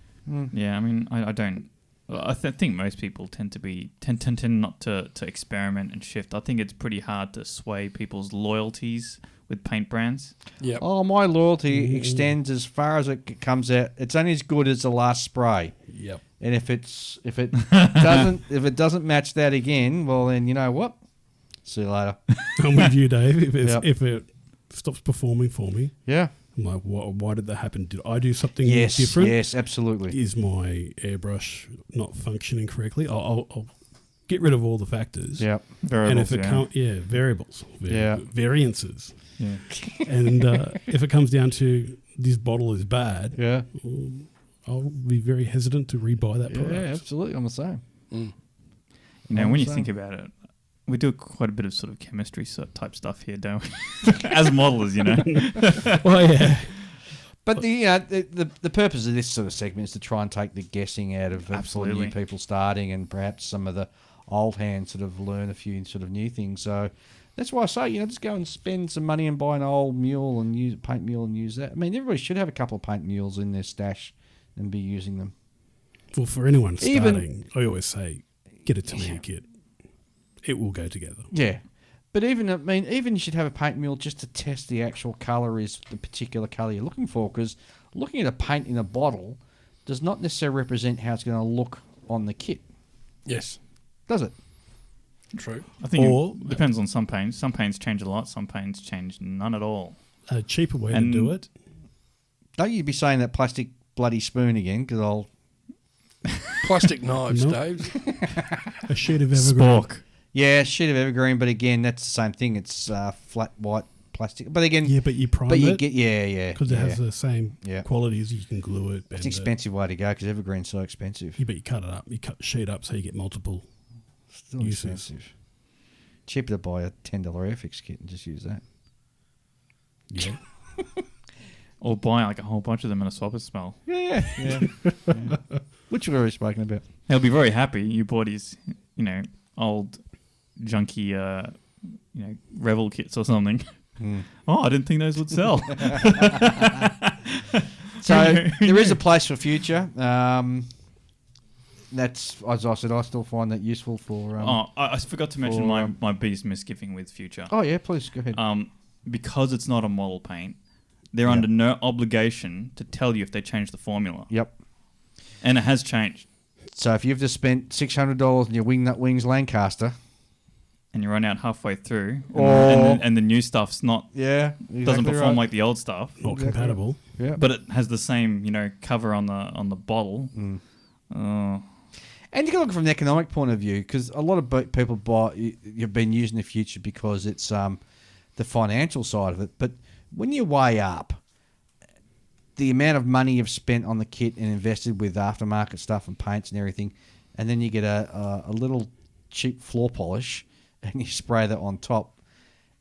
Yeah, I mean, I don't I think most people tend not to experiment and shift. I think it's pretty hard to sway people's loyalties with paint brands.
Yeah.
Oh, my loyalty extends as far as it comes out. It's only as good as the last spray.
Yep.
And if it doesn't match that again, well then you know what? See you later.
I'm with you, Dave. If it stops performing for me,
Yeah.
I'm like, why did that happen? Did I do something
Yes.
different?
Yes. Absolutely.
Is my airbrush not functioning correctly? I'll get rid of all the factors.
Yeah.
Variables,
And if it variables, variances.
Yeah.
And if it comes down to this bottle is bad,
Yeah.
I'll be very hesitant to rebuy that product.
Yeah. Absolutely. I'm the same.
Mm.
You know, when you think about it, we do quite a bit of sort of chemistry type stuff here, don't we? As modelers, you know.
Well, yeah.
But the purpose of this sort of segment is to try and take the guessing out of
Absolutely.
new people starting, and perhaps some of the old hands sort of learn a few sort of new things. So that's why I say, just go and spend some money and buy an old mule and use paint mule and use that. I mean, everybody should have a couple of paint mules in their stash and be using them.
Well, for anyone starting, I always say, get a Tamiya kit. It will go together.
Yeah. But even you should have a paint mule just to test the actual colour is the particular colour you're looking for, because looking at a paint in a bottle does not necessarily represent how it's going to look on the kit,
Yes.
does it?
True.
I think it depends on some paints. Some paints change a lot. Some paints change none at all.
A cheaper way to do it.
Don't you be saying that plastic bloody spoon again, because I'll...
Plastic knives,
Nope.
Dave.
A sheet of evergreen.
Spork.
Yeah, sheet of evergreen, but again, that's the same thing. It's flat white plastic. But again...
Yeah, but you prime
But you
it.
get... Yeah.
Because it has the same
Yeah.
qualities. You can glue it.
It's
bend
an expensive way to go, because evergreen's so expensive.
Yeah, but you cut it up. You cut the sheet up so you get multiple.
Still
uses.
expensive. Cheaper to buy a $10 FX kit and just use that.
Yeah.
Or buy like a whole bunch of them in a swapper smell.
Yeah. Which we've already spoken about.
He'll be very happy you bought his, old junky, Revel kits or something. Oh, I didn't think those would sell.
So there is a place for future. That's, as I said, I still find that useful for...
I forgot to mention my biggest misgiving with Future.
Oh, yeah, please, go ahead.
Because it's not a model paint, they're under no obligation to tell you if they change the formula.
Yep.
And it has changed.
So if you've just spent $600 on your Wingnut Wings Lancaster...
And you run out halfway through,
Or-
and the new stuff's not...
Yeah,
doesn't perform like the old stuff.
Not compatible.
Yeah.
But it has the same, cover on the bottle.
And you can look from an economic point of view, because a lot of people you've been using the Future because it's the financial side of it. But when you weigh up the amount of money you've spent on the kit and invested with aftermarket stuff and paints and everything, and then you get a little cheap floor polish and you spray that on top,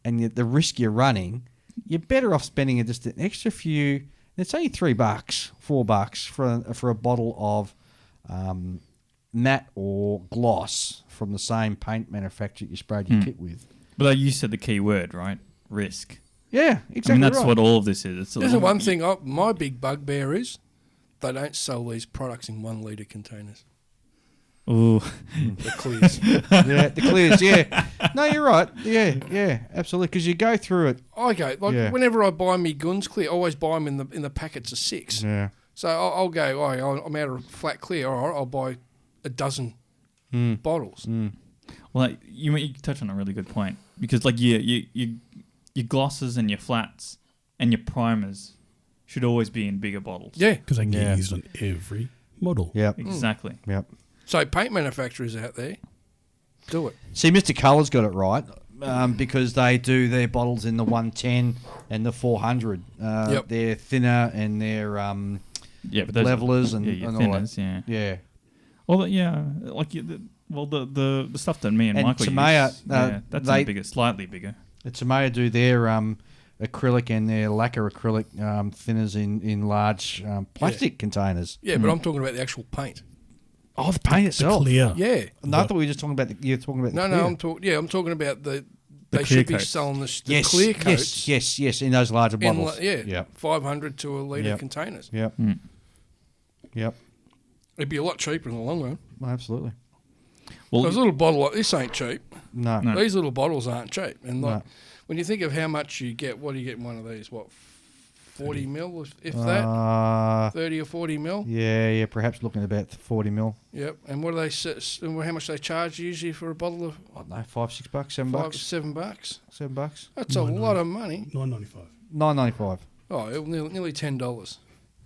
and the risk you're running, you're better off spending just an extra few. It's only $3, $4 for a bottle of matte or gloss from the same paint manufacturer you sprayed your kit with.
But you said the key word, right? Risk.
Yeah, exactly.
I mean, that's
right.
what all of this is.
There's one thing, my big bugbear is they don't sell these products in 1 litre containers.
Ooh.
The clears.
Yeah, the clears. Yeah, no, you're right. Yeah, absolutely. Because you go through it.
I go whenever I buy me Guns Clear, I always buy them in the packets of 6.
Yeah.
So I'll go. I'm out of flat clear. All right, I'll buy a dozen bottles.
Well, you touch on a really good point, because like your glosses and your flats and your primers should always be in bigger bottles.
Yeah.
Because they can get used on every model.
Yep.
Exactly.
Yep.
So paint manufacturers out there, do it.
See, Mr. Colour's got it right, because they do their bottles in the 110 and the 400. They're thinner and they're
but those
levelers and
your
all
thinners,
that.
yeah. Well, the stuff that me and Michael
Tamiya,
use, that's bigger, slightly bigger.
The Tamiya do their acrylic and their lacquer acrylic thinners in large plastic containers.
Yeah, but I'm talking about the actual paint.
Oh, the paint itself.
Clear.
Yeah.
No, I thought we were just talking about you're talking about the clear.
I'm talking about they
clear
should be
coats.
selling the clear coats.
Yes, in those larger bottles.
500 to a litre containers.
Yep. Yep.
It'd be a lot cheaper in the long run.
Absolutely.
Well,
Because a little bottle like this ain't cheap.
No.
No.
These little bottles aren't cheap. And like,
No.
when you think of how much you get, what do you get in one of these? What, 40 mil, if that? 30 or 40 mil?
Yeah, perhaps looking at about 40 mil.
Yep. And what do they? How much they charge usually for a bottle of?
I don't know, $5, $6, $7
$5,
bucks.
$7.
$7.
That's a lot of money.
$9.95.
$9.95.
Oh, nearly $10.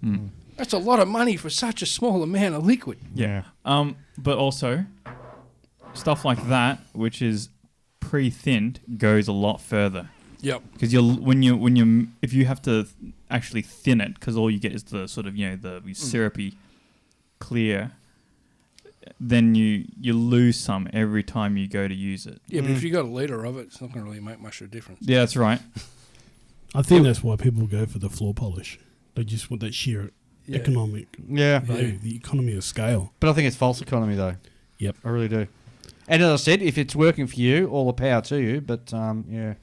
Mm.
That's a lot of money for such a small amount of liquid.
Yeah.
But also, stuff like that, which is pre-thinned, goes a lot further.
Yep.
Because if you have to actually thin it, because all you get is the sort of the syrupy, clear, then you lose some every time you go to use it.
Yeah, but if you got a litre of it, it's not going to really make much of a difference.
Yeah, that's right.
I think that's why people go for the floor polish. They just want that sheer economic
Yeah.
value, the economy of scale.
But I think it's false economy, though.
Yep.
I really do. And as I said, if it's working for you, all the power to you. But, yeah.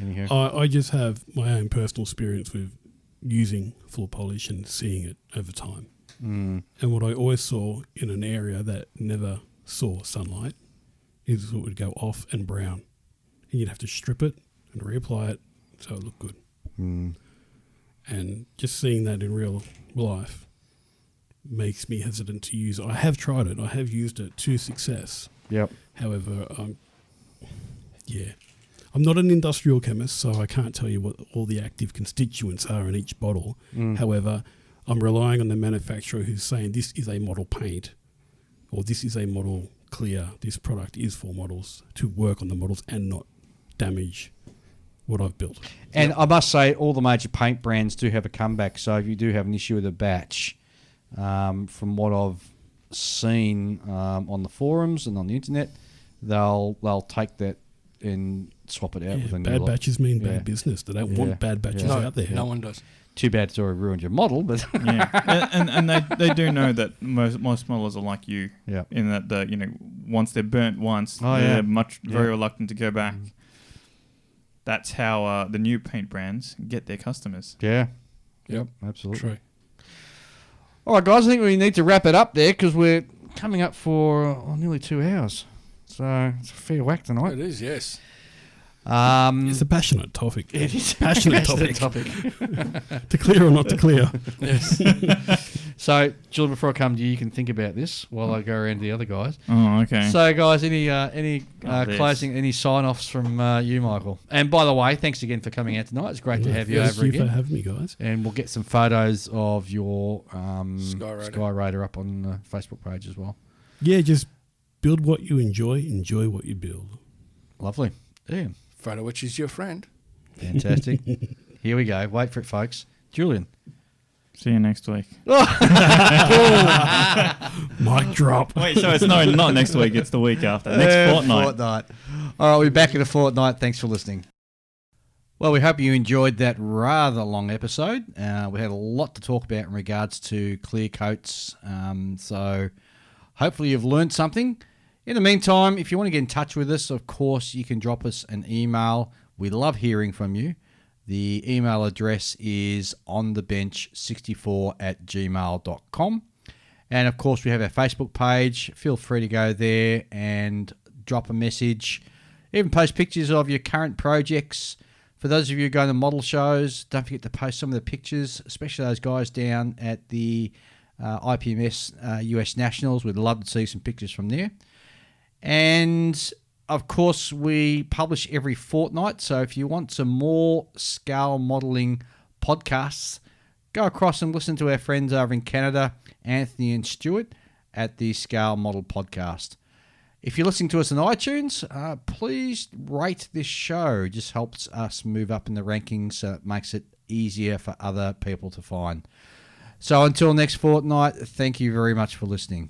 Anyhow.
I just have my own personal experience with using floor polish and seeing it over time.
Mm.
And what I always saw in an area that never saw sunlight is it would go off and brown. And you'd have to strip it and reapply it so it looked good.
Mm.
And just seeing that in real life makes me hesitant to use it. I have tried it. I have used it to success.
Yep.
However, I'm not an industrial chemist, so I can't tell you what all the active constituents are in each bottle.
Mm.
However, I'm relying on the manufacturer who's saying this is a model paint or this is a model clear, this product is for models, to work on the models and not damage what I've built.
And I must say, all the major paint brands do have a comeback. So if you do have an issue with a batch, from what I've seen on the forums and on the internet, they'll take that and swap it out with a new
bad
lot.
batches mean bad business. They don't want bad batches out there.
No one does.
Too bad it's already ruined your model, but
Yeah, and they do know that most modelers are like you.
Yeah.
In that once they're burnt once,
Oh,
they're
yeah.
very reluctant to go back. That's how the new paint brands get their customers.
yeah.
Yep.
Absolutely.
True.
All right, guys, I think we need to wrap it up there because we're coming up for nearly 2 hours. So it's a fair whack tonight.
It is, yes.
It's a passionate topic.
It is a
passionate
topic.
To clear or not to clear.
Yes.
So, Julian, before I come to you, you can think about this while I go around to the other guys.
Oh, okay.
So, guys, any
this.
closing, any sign-offs from you, Michael? And by the way, thanks again for coming out tonight. It's great to have you
Thank
over
you
again.
for having me, guys.
And we'll get some photos of your
Skyradar.
Skyradar up on the Facebook page as well.
Yeah, just build what you enjoy what you build.
Lovely. Ian.
Photo which is your friend.
Fantastic. Here we go. Wait for it, folks. Julian.
See you next week.
Mic drop.
Wait, so it's not next week. It's the week after. Next fortnight.
All right, we'll be back in a fortnight. Thanks for listening. Well, we hope you enjoyed that rather long episode. We had a lot to talk about in regards to clear coats. So hopefully you've learned something. In the meantime, if you want to get in touch with us, of course, you can drop us an email. We love hearing from you. The email address is onthebench64@gmail.com. And, of course, we have our Facebook page. Feel free to go there and drop a message. Even post pictures of your current projects. For those of you going to model shows, don't forget to post some of the pictures, especially those guys down at the IPMS US Nationals. We'd love to see some pictures from there. And, of course, we publish every fortnight. So if you want some more scale modelling podcasts, go across and listen to our friends over in Canada, Anthony and Stuart, at the Scale Model Podcast. If you're listening to us on iTunes, please rate this show. It just helps us move up in the rankings, so it makes it easier for other people to find. So until next fortnight, thank you very much for listening.